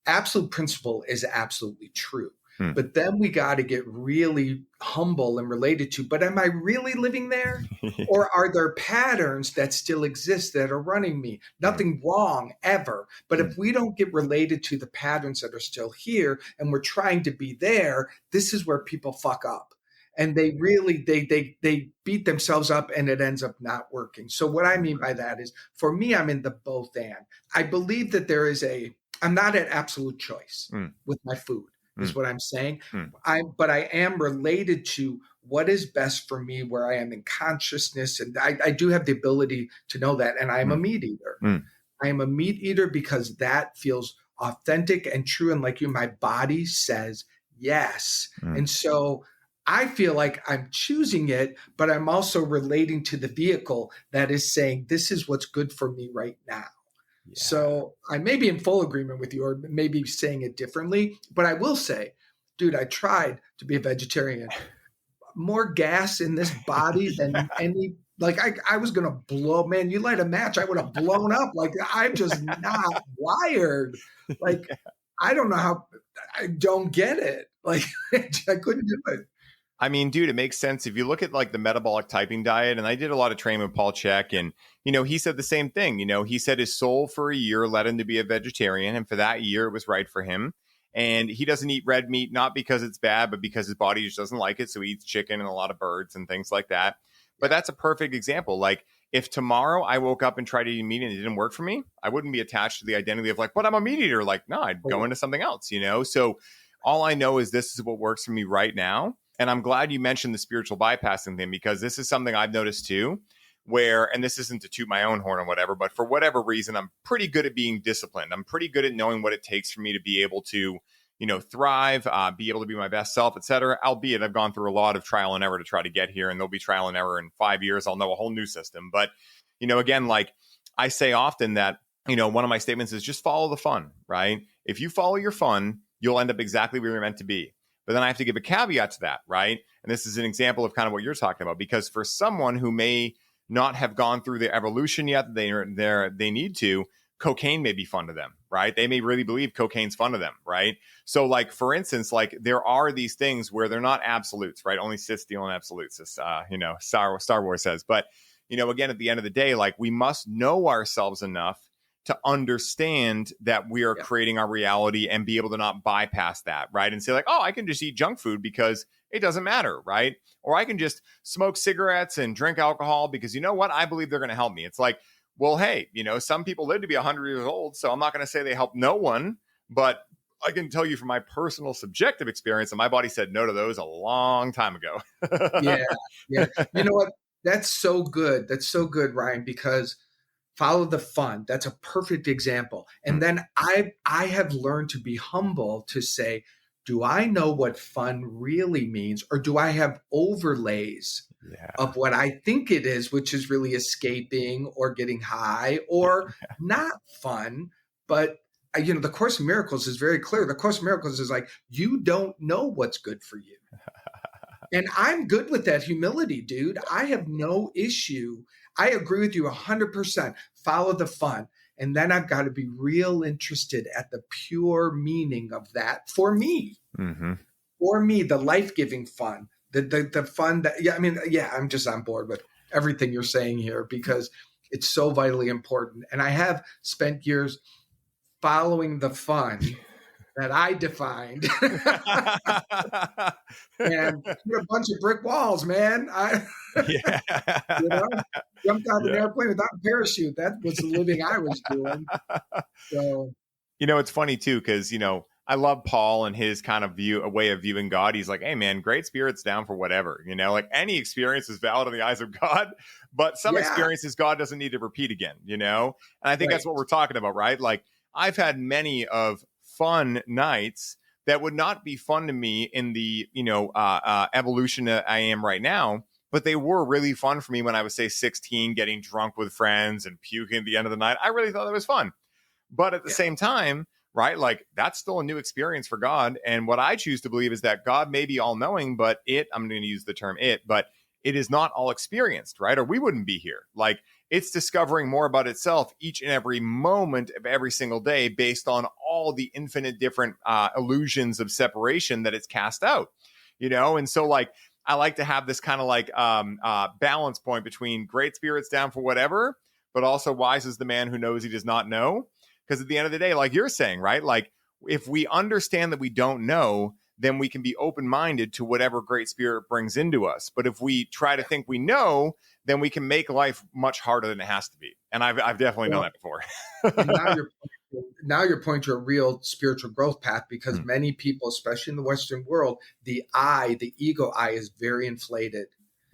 absolute principle is absolutely true. But then we got to get really humble and related to, but am I really living there? Or are there patterns that still exist that are running me? Nothing wrong ever. But if we don't get related to the patterns that are still here and we're trying to be there, this is where people fuck up. And they really, they beat themselves up and it ends up not working. So what I mean by that is, for me, I'm in the both and. I believe that I'm not at absolute choice with my food, is what I'm saying. But I am related to what is best for me, where I am in consciousness. And I do have the ability to know that. And I am a meat eater. I am a meat eater because that feels authentic and true. And like you, my body says yes. And so I feel like I'm choosing it, but I'm also relating to the vehicle that is saying, this is what's good for me right now. Yeah. So I may be in full agreement with you, or maybe saying it differently, but I will say, dude, I tried to be a vegetarian. More gas in this body than any, like I was going to blow, man, you light a match, I would have blown up. Like I'm just not wired. Like, I don't know how, I don't get it. Like I couldn't do it. I mean, dude, it makes sense. If you look at like the metabolic typing diet, and I did a lot of training with Paul Chek, and, he said the same thing. He said his soul for a year led him to be a vegetarian. And for that year, it was right for him. And he doesn't eat red meat, not because it's bad, but because his body just doesn't like it. So he eats chicken and a lot of birds and things like that. But that's a perfect example. Like if tomorrow I woke up and tried to eat meat and it didn't work for me, I wouldn't be attached to the identity of like, but I'm a meat eater. Like, no, I'd go into something else, So all I know is this is what works for me right now. And I'm glad you mentioned the spiritual bypassing thing, because this is something I've noticed too, where, and this isn't to toot my own horn or whatever, but for whatever reason, I'm pretty good at being disciplined. I'm pretty good at knowing what it takes for me to be able to, thrive, be able to be my best self, et cetera. Albeit I've gone through a lot of trial and error to try to get here, and there'll be trial and error in 5 years. I'll know a whole new system. But, again, like I say often that, one of my statements is just follow the fun, right? If you follow your fun, you'll end up exactly where you're meant to be. But then I have to give a caveat to that, right? And this is an example of kind of what you're talking about, because for someone who may not have gone through the evolution yet that they need to, cocaine may be fun to them, right? They may really believe cocaine's fun to them, right? So like, for instance, like there are these things where they're not absolutes, right? Only Sith steal and absolutes, as, Star Wars says. But, again, at the end of the day, like we must know ourselves enough to understand that we are creating our reality and be able to not bypass that, right? And say like, oh, I can just eat junk food because it doesn't matter, right? Or I can just smoke cigarettes and drink alcohol because you know what? I believe they're going to help me. It's like, well, hey, some people live to be 100 years old, so I'm not going to say they help no one, but I can tell you from my personal subjective experience that my body said no to those a long time ago. Yeah. You know what? That's so good. That's so good, Ryan, because follow the fun. That's a perfect example. And then I have learned to be humble to say, do I know what fun really means? Or do I have overlays Yeah. of what I think it is, which is really escaping or getting high or not fun? But the Course in Miracles is very clear. The Course in Miracles is like, you don't know what's good for you. And I'm good with that humility, dude. I have no issue. I agree with you 100%. Follow the fun. And then I've got to be real interested at the pure meaning of that for me. Mm-hmm. For me, the life-giving fun, the fun that, I'm just on board with everything you're saying here because it's so vitally important. And I have spent years following the fun that I defined and hit a bunch of brick walls, man. Yeah. Jumped out of an airplane without a parachute. That was the living I was doing. So, it's funny too, because, I love Paul and his kind of a way of viewing God. He's like, hey man, great spirit's down for whatever, like any experience is valid in the eyes of God, but some experiences God doesn't need to repeat again, and I think that's what we're talking about, right? Like I've had many of fun nights that would not be fun to me in the, evolution that I am right now, but they were really fun for me when I was, say, 16, getting drunk with friends and puking at the end of the night. I really thought that was fun. But at the same time, right, like that's still a new experience for God. And what I choose to believe is that God may be all knowing, but I'm going to use the term but it is not all experienced, right? Or we wouldn't be here. Like it's discovering more about itself each and every moment of every single day based on all the infinite different illusions of separation that it's cast out, And so like, I like to have this kind of like balance point between great spirits down for whatever, but also wise is the man who knows he does not know. Because at the end of the day, like you're saying, right? Like if we understand that we don't know, then we can be open-minded to whatever great spirit brings into us. But if we try to think we know, then we can make life much harder than it has to be. And I've definitely done that before. And now you're pointing to a real spiritual growth path because many people, especially in the Western world, the ego eye is very inflated.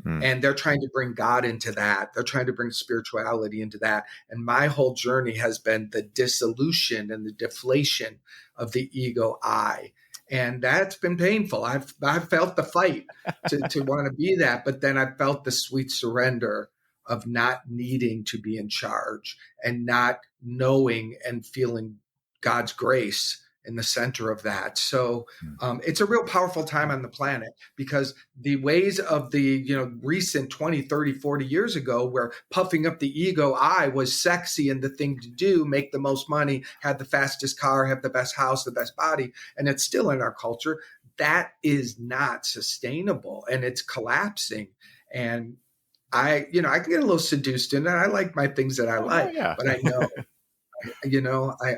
And they're trying to bring God into that. They're trying to bring spirituality into that. And my whole journey has been the dissolution and the deflation of the ego I. And that's been painful. I've felt the fight to want to be that. But then I felt the sweet surrender of not needing to be in charge and not knowing and feeling God's grace in the center of that. So it's a real powerful time on the planet because the ways of the recent 20, 30, 40 years ago where puffing up the ego I was sexy and the thing to do, make the most money, have the fastest car, have the best house, the best body, and it's still in our culture, that is not sustainable and it's collapsing. And I can get a little seduced in it. I like my things that I like, but I know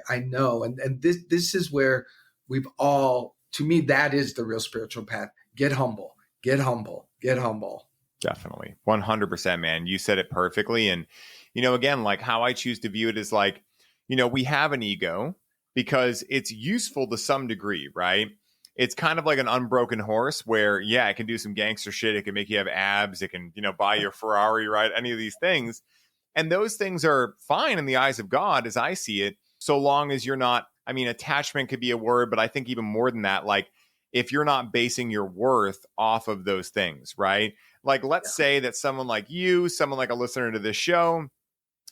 I know. And this is where we've all, to me, that is the real spiritual path. Get humble, get humble, get humble. Definitely. 100%, man. You said it perfectly. And, again, like how I choose to view it is like, we have an ego because it's useful to some degree, right? It's kind of like an unbroken horse where, it can do some gangster shit. It can make you have abs. It can, buy your Ferrari, right? Any of these things. And those things are fine in the eyes of God, as I see it, so long as you're not, attachment could be a word, but I think even more than that, like if you're not basing your worth off of those things, right? Like, let's say that someone like you, someone like a listener to this show,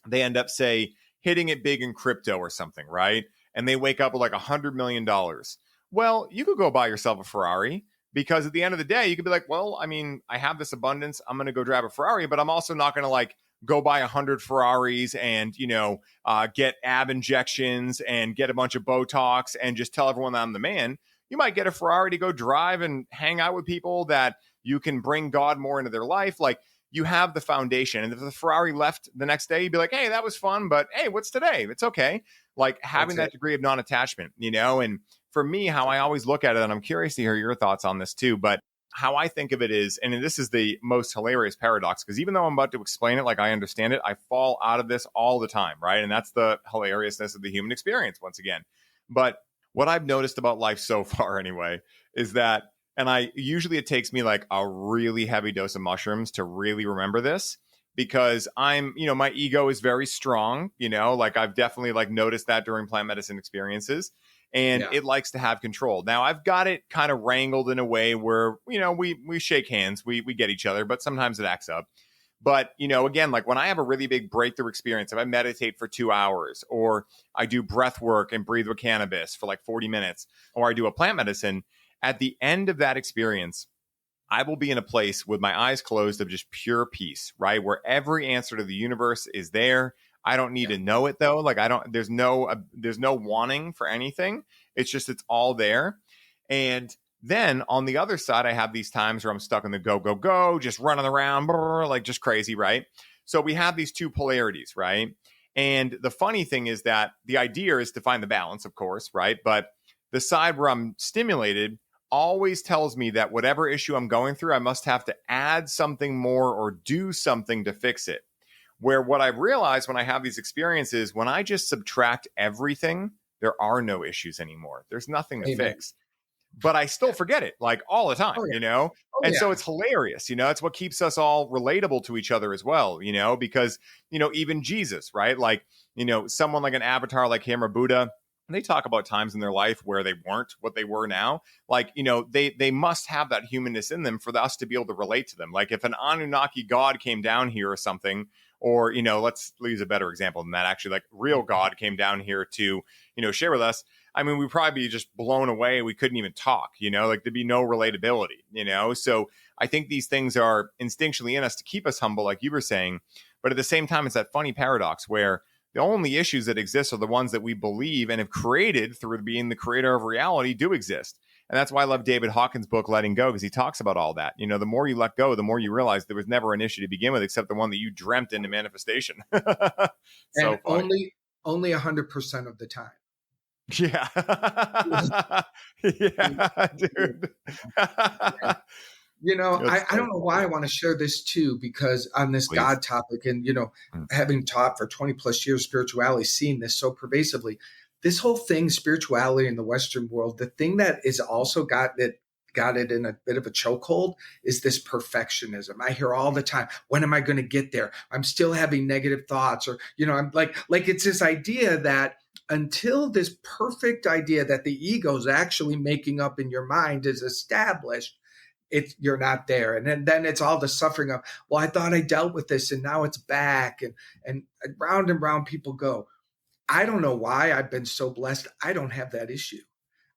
they end up, say, hitting it big in crypto or something, right? And they wake up with like $100 million. Well, you could go buy yourself a Ferrari. Because at the end of the day, you could be like, well, I have this abundance. I'm going to go drive a Ferrari, but I'm also not going to like go buy 100 Ferraris and, get ab injections and get a bunch of Botox and just tell everyone that I'm the man. You might get a Ferrari to go drive and hang out with people that you can bring God more into their life. Like you have the foundation. And if the Ferrari left the next day, you'd be like, hey, that was fun, but hey, what's today? It's okay. Like having that degree of non-attachment, and for me, how I always look at it, and I'm curious to hear your thoughts on this too, but how I think of it is, and this is the most hilarious paradox, because even though I'm about to explain it like I understand it, I fall out of this all the time, right? And that's the hilariousness of the human experience, once again. But what I've noticed about life so far, anyway, is that, and it takes me like a really heavy dose of mushrooms to really remember this, because I'm, my ego is very strong, like I've definitely like noticed that during plant medicine experiences, and Yeah. it likes to have control. Now I've got it kind of wrangled in a way where, we shake hands, we get each other, but sometimes it acts up. But, again, like when I have a really big breakthrough experience, if I meditate for 2 hours, or I do breath work and breathe with cannabis for like 40 minutes, or I do a plant medicine, at the end of that experience, I will be in a place with my eyes closed of just pure peace, right? Where every answer to the universe is there. I don't need Yeah. to know it though. Like there's no wanting for anything. It's all there. And then on the other side, I have these times where I'm stuck in the go, go, go, just running around, like just crazy, right? So we have these two polarities, right? And the funny thing is that the idea is to find the balance, of course, right? But the side where I'm stimulated always tells me that whatever issue I'm going through, I must have to add something more or do something to fix it. Where what I've realized when I have these experiences, when I just subtract everything, there are no issues anymore. There's nothing to Amen. fix. But I still forget it like all the time, Oh yeah. Oh And so yeah. it's hilarious, it's what keeps us all relatable to each other as well, because, even Jesus, right? Like, someone like an avatar like him or Buddha, they talk about times in their life where they weren't what they were now. Like, they must have that humanness in them for us to be able to relate to them. Like if an Anunnaki god came down here or something, or, let's use a better example than that, actually, like real God came down here to, share with us. I mean, we'd probably be just blown away. We couldn't even talk, like there'd be no relatability, So I think these things are instinctually in us to keep us humble, like you were saying. But at the same time, it's that funny paradox where the only issues that exist are the ones that we believe and have created through being the creator of reality do exist. And that's why I love David Hawkins' book, Letting Go, because he talks about all that. The more you let go, the more you realize there was never an issue to begin with, except the one that you dreamt into manifestation. So And funny. only 100% of the time. Yeah. Yeah, dude. I don't know why I want to share this too, because on this Please. God topic and, Mm. having taught for 20 plus years spirituality, seeing this so pervasively, this whole thing, spirituality in the Western world, the thing that is also got it in a bit of a chokehold is this perfectionism. I hear all the time, when am I going to get there? I'm still having negative thoughts, or, I'm like it's this idea that until this perfect idea that the ego is actually making up in your mind is established, you're not there. And then it's all the suffering of, well, I thought I dealt with this and now it's back, and round and round people go. I don't know why I've been so blessed. I don't have that issue.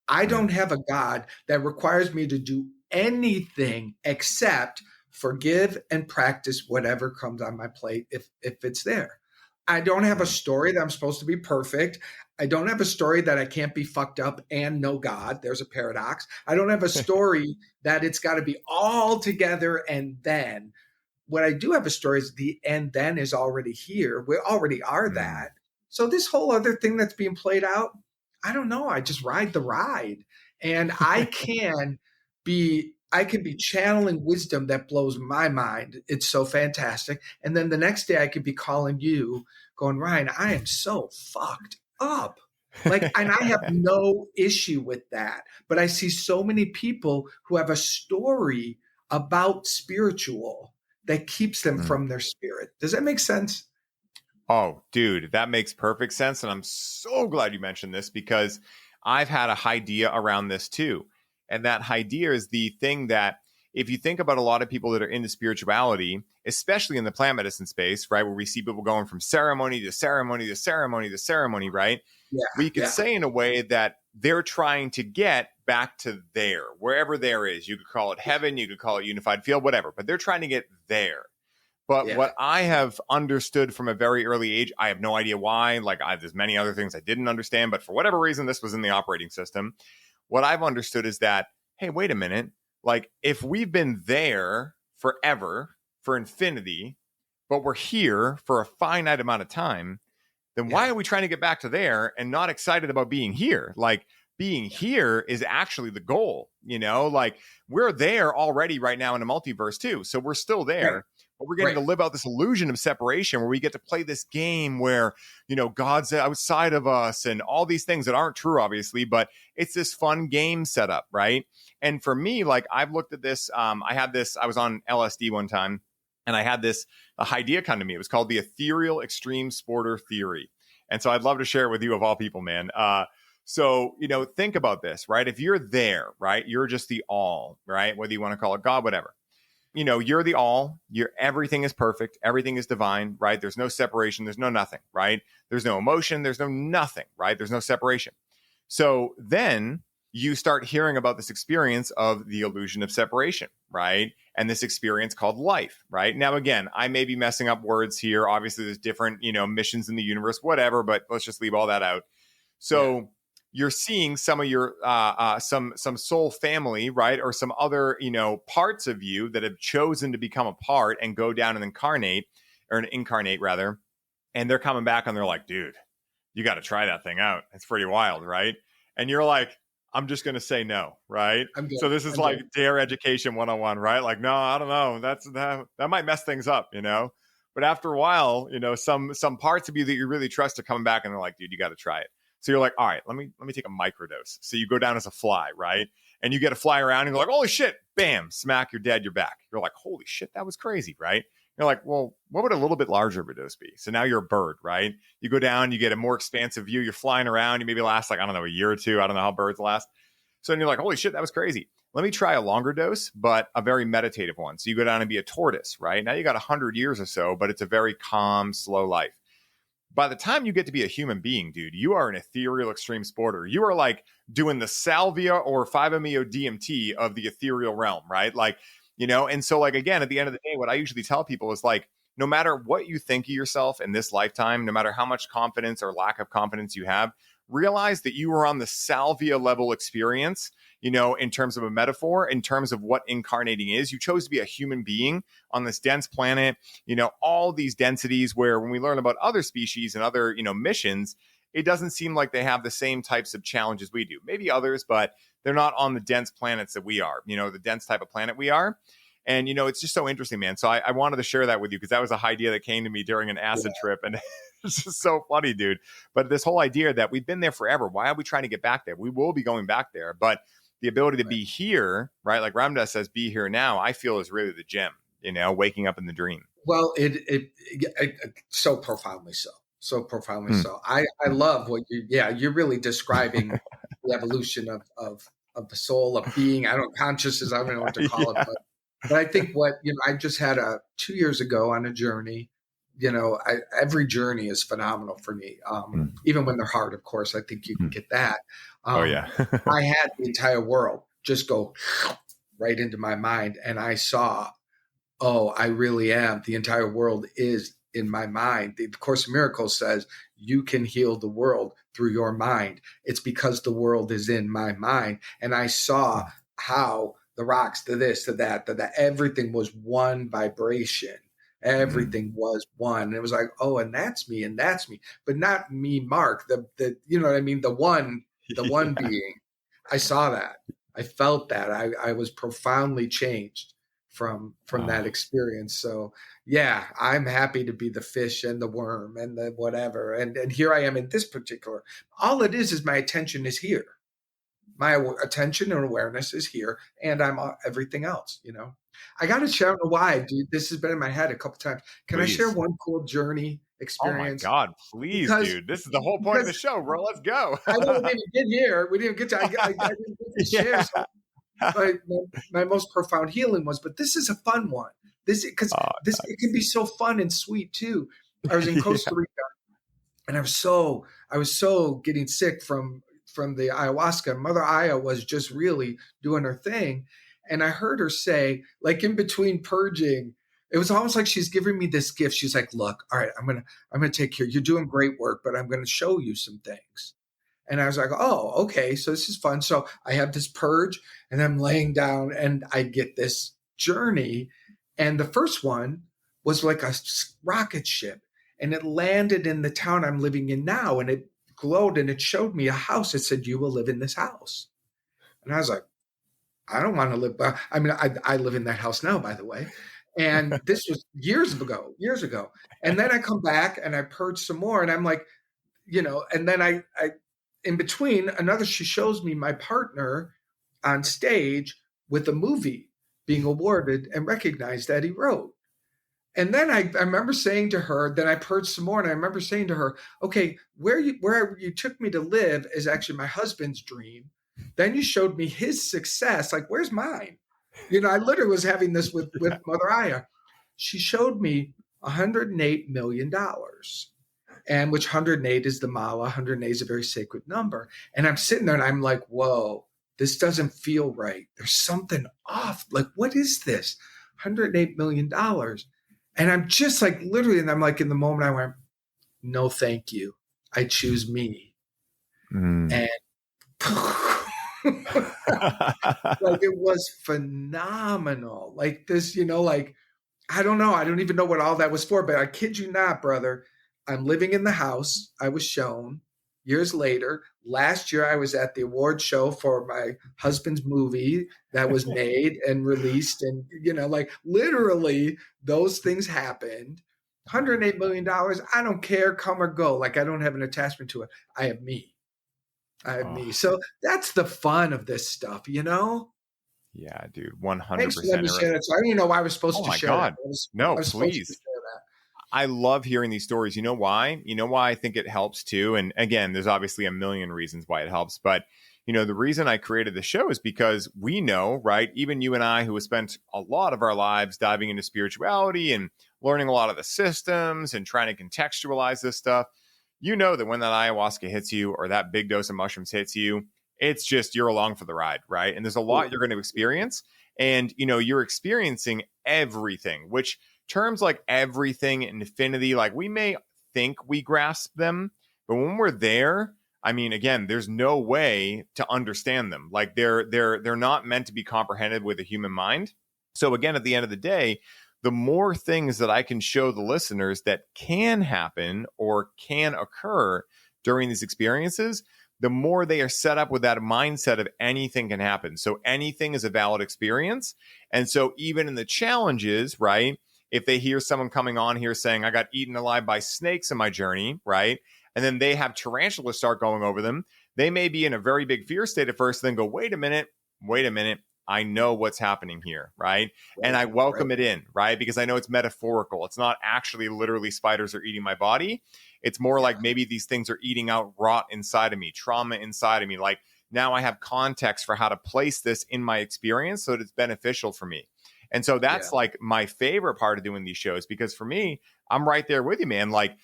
I don't have a God that requires me to do anything except forgive and practice whatever comes on my plate if it's there. I don't have a story that I'm supposed to be perfect. I don't have a story that I can't be fucked up and know God. There's a paradox. I don't have a story that it's got to be all together and then. What I do have a story is the and then is already here. We already are that. So this whole other thing that's being played out, I don't know. I just ride the ride. And I can be channeling wisdom that blows my mind. It's so fantastic. And then the next day I could be calling you going, Ryan, I am so fucked up. And I have no issue with that. But I see so many people who have a story about spiritual that keeps them from their spirit. Does that make sense? Oh, dude, that makes perfect sense. And I'm so glad you mentioned this, because I've had a idea around this too. And that idea is the thing that, if you think about a lot of people that are into spirituality, especially in the plant medicine space, right, where we see people going from ceremony to ceremony to ceremony to ceremony, right? Yeah. We could say in a way that they're trying to get back to there, wherever there is. You could call it heaven, you could call it unified field, whatever, but they're trying to get there. But what I have understood from a very early age, I have no idea why. There's many other things I didn't understand, but for whatever reason, this was in the operating system. What I've understood is that, hey, wait a minute. If we've been there forever, for infinity, but we're here for a finite amount of time, then why are we trying to get back to there and not excited about being here? Being here is actually the goal, we're there already right now in a multiverse too. So we're still there. Right. But we're getting to live out this illusion of separation where we get to play this game where, God's outside of us and all these things that aren't true, obviously, but it's this fun game setup, right? And for me, I've looked at this. I was on LSD one time, And I had this idea come to me. It was called the ethereal extreme sporter theory. And so I'd love to share it with you, of all people, man. So, think about this, right? If you're there, right, you're just the all, right? Whether you want to call it God, whatever. You're the all, everything is perfect. Everything is divine, right? There's no separation. There's no nothing, right? There's no emotion. There's no nothing, right? There's no separation. So then you start hearing about this experience of the illusion of separation, right? And this experience called life, right? Now, again, I may be messing up words here. Obviously, there's different, missions in the universe, whatever, but let's just leave all that out. So you're seeing some of your, some soul family, right? Or some other, parts of you that have chosen to become a part and go down and incarnate rather. And they're coming back and they're like, dude, you got to try that thing out. It's pretty wild, right? And you're like, I'm just going to say no, right? So this is like Dare Education 101, right? Like, no, I don't know. That might mess things up, But after a while, some parts of you that you really trust are coming back and they're like, dude, you got to try it. So you're like, all right, let me take a microdose. So you go down as a fly, right? And you get to fly around and you're like, holy shit, bam, smack, you're dead, you're back. You're like, holy shit, that was crazy, right? You're like, well, what would a little bit larger of a dose be? So now you're a bird, right? You go down, you get a more expansive view, you're flying around, you maybe last like, I don't know, a year or two. I don't know how birds last. So then you're like, holy shit, that was crazy. Let me try a longer dose, but a very meditative one. So you go down and be a tortoise, right? Now you got 100 years or so, but it's a very calm, slow life. By the time you get to be a human being, dude, you are an ethereal extreme sporter. You are like doing the salvia or 5-MeO DMT of the ethereal realm, right? Like, and so like, again, at the end of the day, what I usually tell people is like, no matter what you think of yourself in this lifetime, no matter how much confidence or lack of confidence you have, realize that you are on the salvia level experience, in terms of a metaphor, in terms of what incarnating is. You chose to be a human being on this dense planet, all these densities where when we learn about other species and other, missions, it doesn't seem like they have the same types of challenges we do. Maybe others, but they're not on the dense planets that we are, the dense type of planet we are. And, it's just so interesting, man. So I wanted to share that with you because that was an idea that came to me during an acid trip. And it's just so funny, dude. But this whole idea that we've been there forever. Why are we trying to get back there? We will be going back there. But the ability to be here, right? Like Ramdas says, be here now, I feel is really the gem, waking up in the dream. Well, it so profoundly so. So profoundly so. I love what you're really describing the evolution of the soul, of being. I don't consciousness, I don't know what to call it, but I think I just had 2 years ago on a journey. Every journey is phenomenal for me. Even when they're hard, of course, I think you can get that. I had the entire world just go right into my mind. And I saw, I really am. The entire world is in my mind. The Course in Miracles says you can heal the world through your mind. It's because the world is in my mind. And I saw how the rocks, to this, to that, everything was one vibration. Everything was one. And it was like, and that's me, but not me, Mark, the you know what I mean? The one being. I saw that. I felt that. I was profoundly changed from that experience. So yeah, I'm happy to be the fish and the worm and the whatever. And here I am in this particular, all it is my attention is here. My attention and awareness is here, and I'm everything else, I got to share, I don't know why, dude. This has been in my head a couple times. Can I share one cool journey experience? Oh my God, please, dude. This is the whole point of the show, bro. Let's go. I didn't even get here. We didn't get to, I didn't get to share. So my most profound healing was, but this is a fun one. Because it can be so fun and sweet too. I was in Costa Rica, and I was so getting sick from the ayahuasca. Mother Aya was just really doing her thing. And I heard her say, like in between purging, it was almost like she's giving me this gift. She's like, look, all right, I'm gonna take care. You're doing great work, but I'm gonna show you some things. And I was like, oh, okay, so this is fun. So I have this purge and I'm laying down and I get this journey. And the first one was like a rocket ship, and it landed in the town I'm living in now, and it glowed and it showed me a house. It said, you will live in this house. And I was like, I don't want to live. I mean, I live in that house now, by the way. And this was years ago. And then I come back and I purge some more, and I'm like, and then I in between she shows me my partner on stage with a movie being awarded and recognized that he wrote. And then I remember saying to her, then I purged some more, and I remember saying to her, okay, where you took me to live is actually my husband's dream. Then you showed me his success. Like, where's mine? I literally was having this with Mother Aya. She showed me $108 million, and which 108 is the mala. 108 is a very sacred number. And I'm sitting there and I'm like, whoa, this doesn't feel right. There's something off. Like, what is this? $108 million. And I'm just like, literally, and I'm like, in the moment I went, no, thank you. I choose me. And like, it was phenomenal. Like this, like, I don't know. I don't even know what all that was for, but I kid you not, brother. I'm living in the house I was shown years later. Last year, I was at the award show for my husband's movie that was made and released. And, like literally those things happened. $108 million. I don't care, come or go. Like, I don't have an attachment to it. I have me. Me. So that's the fun of this stuff, Yeah, dude, 100%. Thanks for letting me share that. So I don't even know why I was supposed to share that. No, please. I love hearing these stories. You know why? You know why I think it helps too? And again, there's obviously a million reasons why it helps. But, the reason I created the show is because we know, right? Even you and I, who have spent a lot of our lives diving into spirituality and learning a lot of the systems and trying to contextualize this stuff, that when that ayahuasca hits you or that big dose of mushrooms hits you, it's just you're along for the ride, right? And there's a lot you're going to experience. And, you're experiencing everything, which terms like everything, infinity, like we may think we grasp them, but when we're there, I mean, again, there's no way to understand them. Like they're not meant to be comprehended with a human mind. So again, at the end of the day, the more things that I can show the listeners that can happen or can occur during these experiences, the more they are set up with that mindset of anything can happen. So anything is a valid experience. And so even in the challenges, right? If they hear someone coming on here saying, I got eaten alive by snakes in my journey, right? And then they have tarantulas start going over them. They may be in a very big fear state at first, then go, wait a minute. I know what's happening here, right? And I welcome it in, right? Because I know it's metaphorical. It's not actually literally spiders are eating my body. It's more like maybe these things are eating out rot inside of me, trauma inside of me. Like now I have context for how to place this in my experience so that it's beneficial for me. And so that's like my favorite part of doing these shows, because for me, I'm right there with you, man. Like,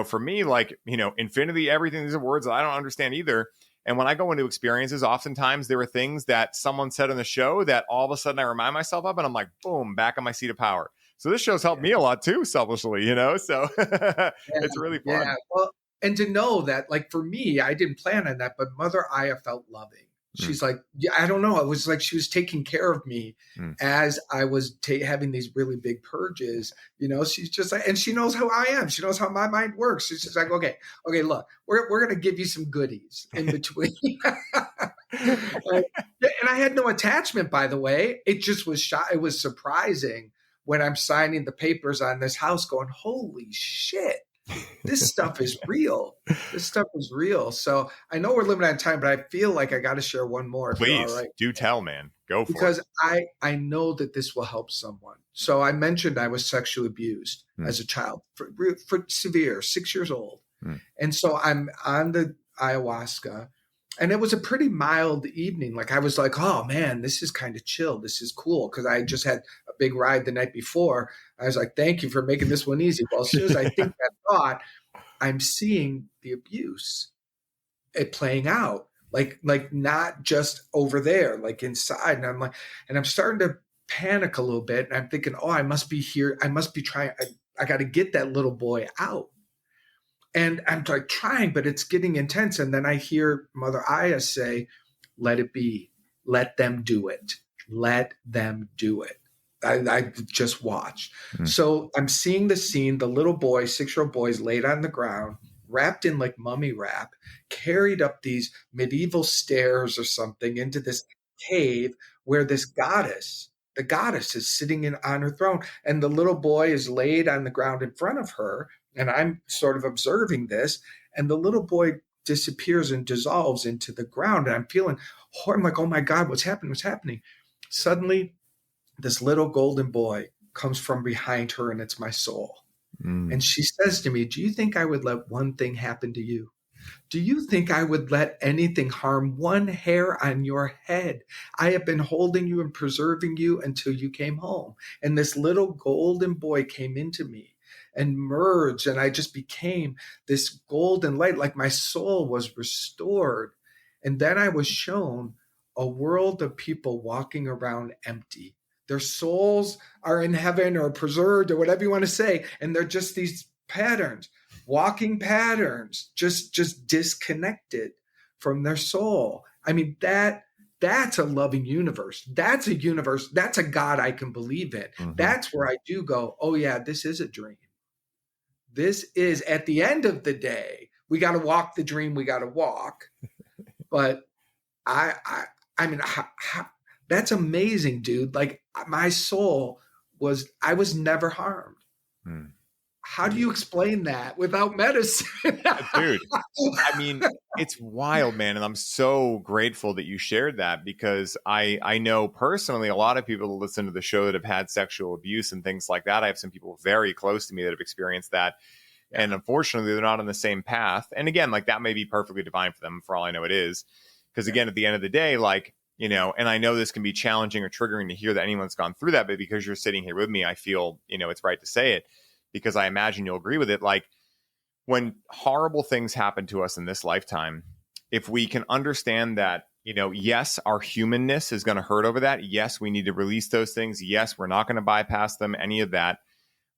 for me, like, infinity, everything, these are words that I don't understand either. And when I go into experiences, oftentimes there are things that someone said on the show that all of a sudden I remind myself of, and I'm like, boom, back on my seat of power. So this show's helped me a lot too, selfishly, so it's really fun. Yeah. Well, and to know that, like, for me, I didn't plan on that, but Mother Aya felt loving. She's like, yeah, I don't know. It was like she was taking care of me as I was having these really big purges. She's just like, and she knows how I am. She knows how my mind works. She's just like, okay, look, we're going to give you some goodies in between. And I had no attachment, by the way. It just was it was surprising when I'm signing the papers on this house going, holy shit. This stuff is real. So I know we're limited on time, but I feel like I got to share one more. Please, all right. Do tell, man. Go for it. Because I know that this will help someone. So I mentioned I was sexually abused as a child for severe, 6 years old. And so I'm on the ayahuasca, and it was a pretty mild evening. Like I was like, oh man, this is kind of chill. This is cool. Cause I just had a big ride the night before. I was like, thank you for making this one easy. Well, as soon as I think that thought, I'm seeing the abuse, it playing out like not just over there, like inside. And I'm starting to panic a little bit. And I'm thinking, oh, I must be here. I must be trying. I got to get that little boy out. And I'm like trying, but it's getting intense. And then I hear Mother Aya say, let it be. Let them do it. Let them do it. I just watched. So I'm seeing the scene. The little boy, 6-year-old boy, is laid on the ground, wrapped in like mummy wrap, carried up these medieval stairs or something into this cave where this goddess, the goddess, is sitting on her throne. And the little boy is laid on the ground in front of her. And I'm sort of observing this, and the little boy disappears and dissolves into the ground. And I'm feeling horror. I'm like, oh my God, what's happening? Suddenly, this little golden boy comes from behind her, and it's my soul. Mm. And she says to me, do you think I would let one thing happen to you? Do you think I would let anything harm one hair on your head? I have been holding you and preserving you until you came home. And this little golden boy came into me and merged, and I just became this golden light, like my soul was restored. And then I was shown a world of people walking around empty. Their souls are in heaven or preserved or whatever you want to say. And they're just these patterns, walking patterns, just disconnected from their soul. I mean, that's a loving universe. That's a universe. That's a God I can believe in. Mm-hmm. That's where I do go, oh yeah, this is a dream. This is, at the end of the day, we got to walk the dream we got to walk. But I mean, that's amazing, dude. Like, my soul I was never harmed. Mm. How do you explain that without medicine? Dude, I mean, it's wild, man. And I'm so grateful that you shared that, because I know personally a lot of people that listen to the show that have had sexual abuse and things like that. I have some people very close to me that have experienced that. Yeah. And unfortunately, they're not on the same path. And again, like, that may be perfectly divine for them. For all I know, it is. Because again, at the end of the day, like, you know, and I know this can be challenging or triggering to hear that anyone's gone through that. But because you're sitting here with me, I feel, you know, it's right to say it, because I imagine you'll agree with it. Like, when horrible things happen to us in this lifetime, if we can understand that, you know, yes, our humanness is going to hurt over that. Yes, we need to release those things. Yes, we're not going to bypass them, any of that.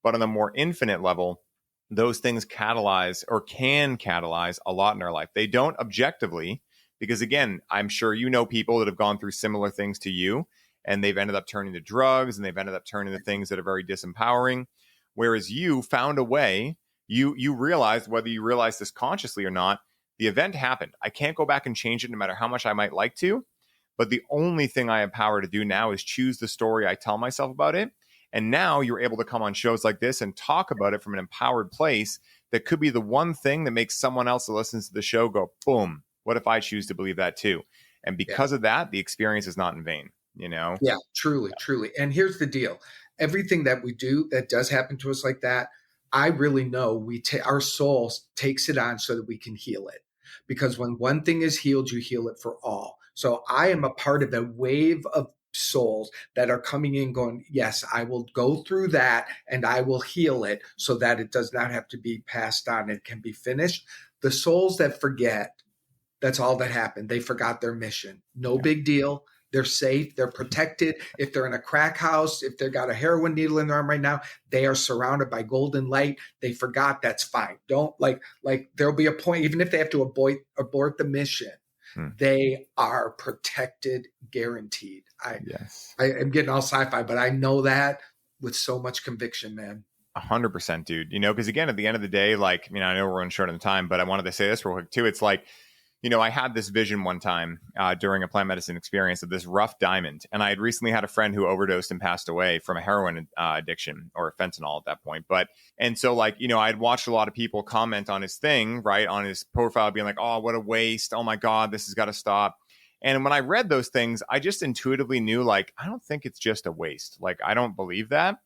But on a more infinite level, those things catalyze, or can catalyze, a lot in our life. They don't objectively, because again, I'm sure you know people that have gone through similar things to you, and they've ended up turning to drugs, and they've ended up turning to things that are very disempowering. Whereas you found a way, you realized, whether you realize this consciously or not, the event happened. I can't go back and change it no matter how much I might like to. But the only thing I have power to do now is choose the story I tell myself about it. And now you're able to come on shows like this and talk about it from an empowered place that could be the one thing that makes someone else that listens to the show go, boom, what if I choose to believe that too? And because of that, the experience is not in vain, you know? Yeah, truly, truly. And here's the deal. Everything that we do that does happen to us like that, I really know our soul takes it on so that we can heal it. Because when one thing is healed, you heal it for all. So I am a part of a wave of souls that are coming in going, yes, I will go through that and I will heal it so that it does not have to be passed on. It can be finished. The souls that forget, that's all that happened. They forgot their mission. No big deal. They're safe. They're protected. If they're in a crack house, if they've got a heroin needle in their arm right now, they are surrounded by golden light. They forgot. That's fine. Don't like there'll be a point, even if they have to abort the mission, they are protected, guaranteed. I am getting all sci-fi, but I know that with so much conviction, man. 100%, dude. You know, because again, at the end of the day, like, you know, I know we're running short on time, but I wanted to say this real quick too. It's like, you know, I had this vision one time during a plant medicine experience of this rough diamond. And I had recently had a friend who overdosed and passed away from a heroin addiction, or fentanyl at that point. And so, like, you know, I'd watched a lot of people comment on his thing, right, on his profile, being like, oh, what a waste. Oh, my God, this has got to stop. And when I read those things, I just intuitively knew, like, I don't think it's just a waste. Like, I don't believe that.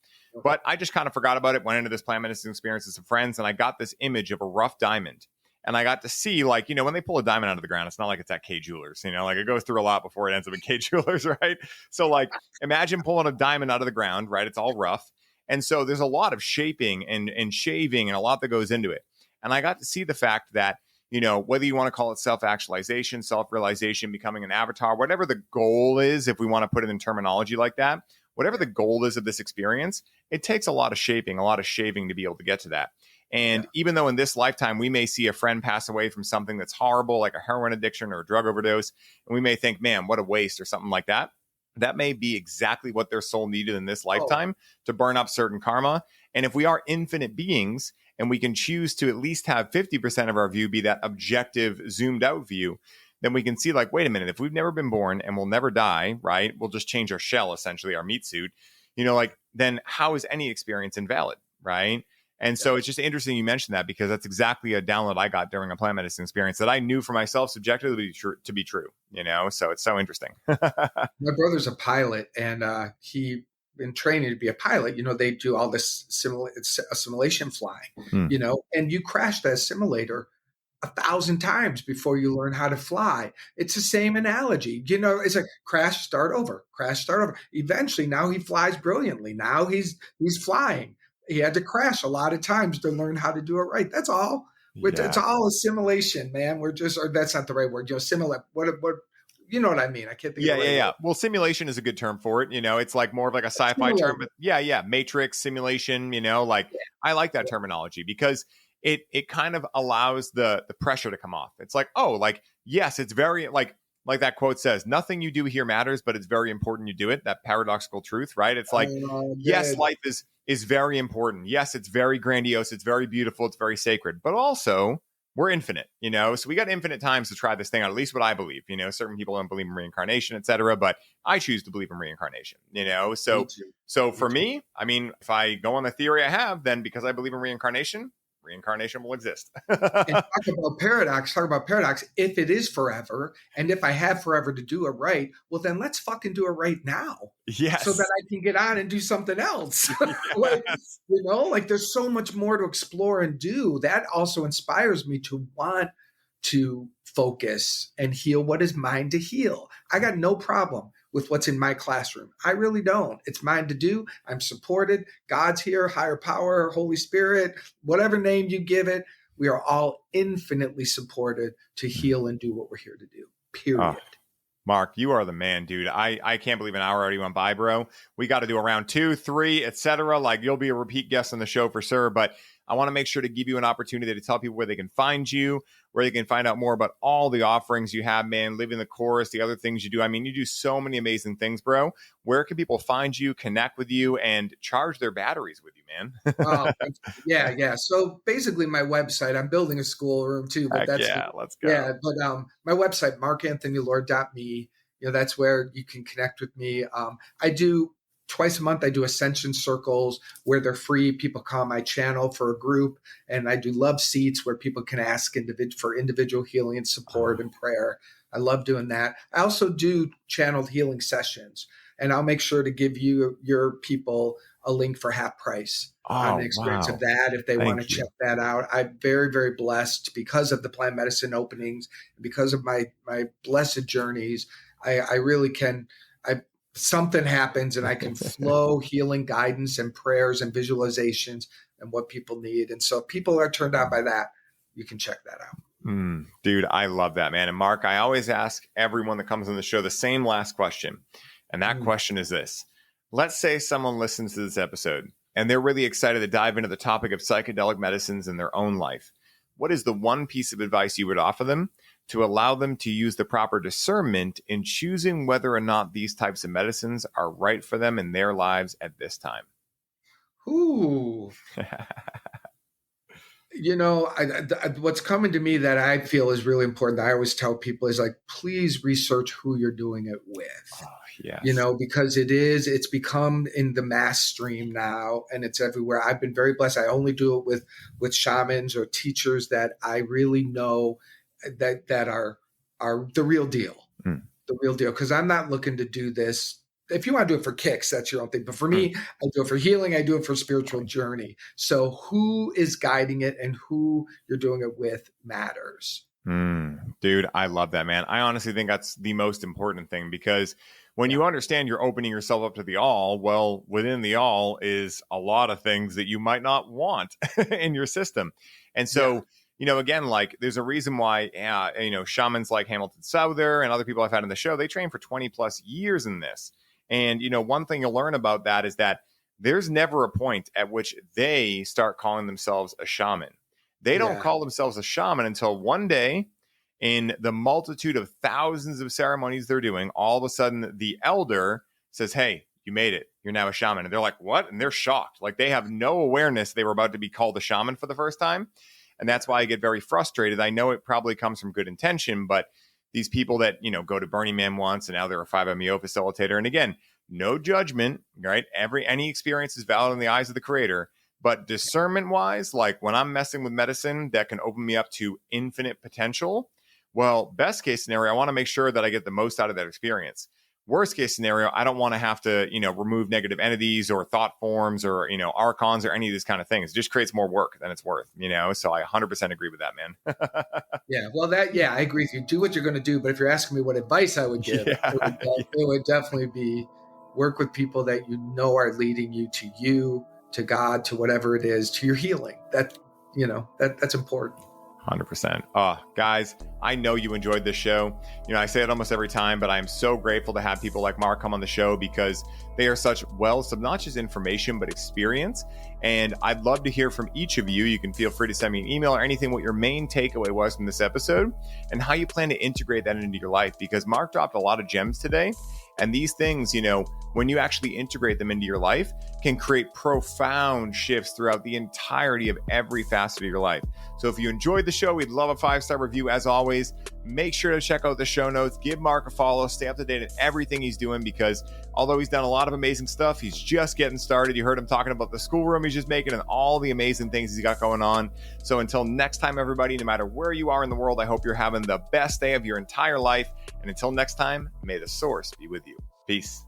But I just kind of forgot about it, went into this plant medicine experience with some friends, and I got this image of a rough diamond. And I got to see, like, you know, when they pull a diamond out of the ground, it's not like it's at K Jewelers, you know, like it goes through a lot before it ends up in K Jewelers, right? So, like, imagine pulling a diamond out of the ground, right? It's all rough. And so there's a lot of shaping and shaving and a lot that goes into it. And I got to see the fact that, you know, whether you want to call it self-actualization, self-realization, becoming an avatar, whatever the goal is, if we want to put it in terminology like that, whatever the goal is of this experience, it takes a lot of shaping, a lot of shaving to be able to get to that. And even though in this lifetime, we may see a friend pass away from something that's horrible, like a heroin addiction or a drug overdose, and we may think, man, what a waste or something like that. That may be exactly what their soul needed in this lifetime to burn up certain karma. And if we are infinite beings and we can choose to at least have 50% of our view be that objective, zoomed out view, then we can see, like, wait a minute, if we've never been born and we'll never die, right? We'll just change our shell, essentially, our meat suit, you know, like, then how is any experience invalid, right? And so it's just interesting you mentioned that, because that's exactly a download I got during a plant medicine experience that I knew for myself subjectively to be true, you know? So it's so interesting. My brother's a pilot, and he in training to be a pilot, they do all this assimilation flying, Mm. and you crash that simulator 1,000 times before you learn how to fly. It's the same analogy. It's like crash, start over, crash, start over. Eventually, now he flies brilliantly. Now he's flying. He had to crash a lot of times to learn how to do it right. That's all. It's Yeah. all assimilation, man. Or that's not the right word. Simulate. What? You know what I mean? I can't think of the right word. Well, simulation is a good term for it. It's like more of like a sci-fi term, but matrix simulation, I like that terminology because it kind of allows the pressure to come off. It's like, yes, it's very like that quote says, nothing you do here matters, but it's very important you do it. That paradoxical truth, right? It's like, yes, life is very important. Yes, it's very grandiose. It's very beautiful. It's very sacred, but also we're infinite, so we got infinite times to try this thing out, at least what I believe. Certain people don't believe in reincarnation, etc., but I choose to believe in reincarnation, so for me, I mean, if I go on the theory I have, then because I believe in reincarnation will exist. And talk about paradox. If it is forever, and if I have forever to do it right, well, then let's fucking do it right now. Yes. So that I can get on and do something else. Yes. There's so much more to explore and do. That also inspires me to want to focus and heal what is mine to heal. I got no problem with what's in my classroom. I really don't. It's mine to do. I'm supported. God's here, higher power, Holy Spirit, whatever name you give it. We are all infinitely supported to heal and do what we're here to do. Period. Mark, you are the man, dude. I can't believe an hour already went by, bro. We got to do a round 2, 3, etc. Like, you'll be a repeat guest on the show for sure. But I want to make sure to give you an opportunity to tell people where they can find you, where they can find out more about all the offerings you have, man, living the chorus, the other things you do. I mean, you do so many amazing things, bro. Where can people find you, connect with you, and charge their batteries with you, man? Yeah. So basically my website, I'm building a schoolroom too, but let's go. Yeah, but my website, markanthonylord.me, that's where you can connect with me. I do twice a month, I do ascension circles where they're free. People come, I channel for a group, and I do love seats where people can ask for individual healing and support and prayer. I love doing that. I also do channeled healing sessions, and I'll make sure to give your people a link for half price on the experience of that if they want to check that out. I'm very, very blessed because of the plant medicine openings, because of my blessed journeys. I really can. Something happens and I can flow healing guidance and prayers and visualizations and what people need. And so if people are turned on by that, you can check that out. Dude, I love that, man. And Mark, I always ask everyone that comes on the show the same last question. And that question is this. Let's say someone listens to this episode and they're really excited to dive into the topic of psychedelic medicines in their own life. What is the one piece of advice you would offer them to allow them to use the proper discernment in choosing whether or not these types of medicines are right for them in their lives at this time? Ooh. What's coming to me that I feel is really important, that I always tell people, is like, please research who you're doing it with. Yes. Because it's become in the mass stream now and it's everywhere. I've been very blessed. I only do it with shamans or teachers that I really know that are the real deal, the real deal. Because I'm not looking to do this. If you want to do it for kicks, that's your own thing. But for me, I do it for healing. I do it for spiritual journey. So who is guiding it and who you're doing it with matters. Dude, I love that, man. I honestly think that's the most important thing, because when you understand you're opening yourself up to the all, well, within the all is a lot of things that you might not want in your system. And so, again, like, there's a reason why, shamans like Hamilton Souther and other people I've had on the show, they train for 20 plus years in this. And, one thing you'll learn about that is that there's never a point at which they start calling themselves a shaman. They don't call themselves a shaman until one day, in the multitude of thousands of ceremonies they're doing, all of a sudden the elder says, hey, you made it. You're now a shaman. And they're like, what? And they're shocked. Like, they have no awareness they were about to be called a shaman for the first time. And that's why I get very frustrated. I know it probably comes from good intention, but these people that, go to Burning Man once and now they're a 5-MeO facilitator. And again, no judgment, right? Any experience is valid in the eyes of the creator. But discernment wise, like when I'm messing with medicine that can open me up to infinite potential, well, best case scenario, I want to make sure that I get the most out of that experience. worst case scenario, I don't want to have to, remove negative entities or thought forms or, archons or any of these kind of things. It just creates more work than it's worth, So I 100% agree with that, man. Yeah. Well, I agree with you. Do what you're going to do. But if you're asking me what advice I would give, it would definitely be work with people that are leading you, to God, to whatever it is, to your healing. That's important. 100%. Guys, I know you enjoyed this show. I say it almost every time, but I'm so grateful to have people like Mark come on the show because they are such wells of not just information, but experience. And I'd love to hear from each of you. You can feel free to send me an email or anything, what your main takeaway was from this episode and how you plan to integrate that into your life, because Mark dropped a lot of gems today. And these things, when you actually integrate them into your life, can create profound shifts throughout the entirety of every facet of your life. So if you enjoyed the show, we'd love a 5-star review as always. Make sure to check out the show notes, give Mark a follow, stay up to date on everything he's doing, because although he's done a lot of amazing stuff, he's just getting started. You heard him talking about the schoolroom he's just making and all the amazing things he's got going on. So until next time, everybody, no matter where you are in the world, I hope you're having the best day of your entire life. And until next time, may the source be with you. Peace.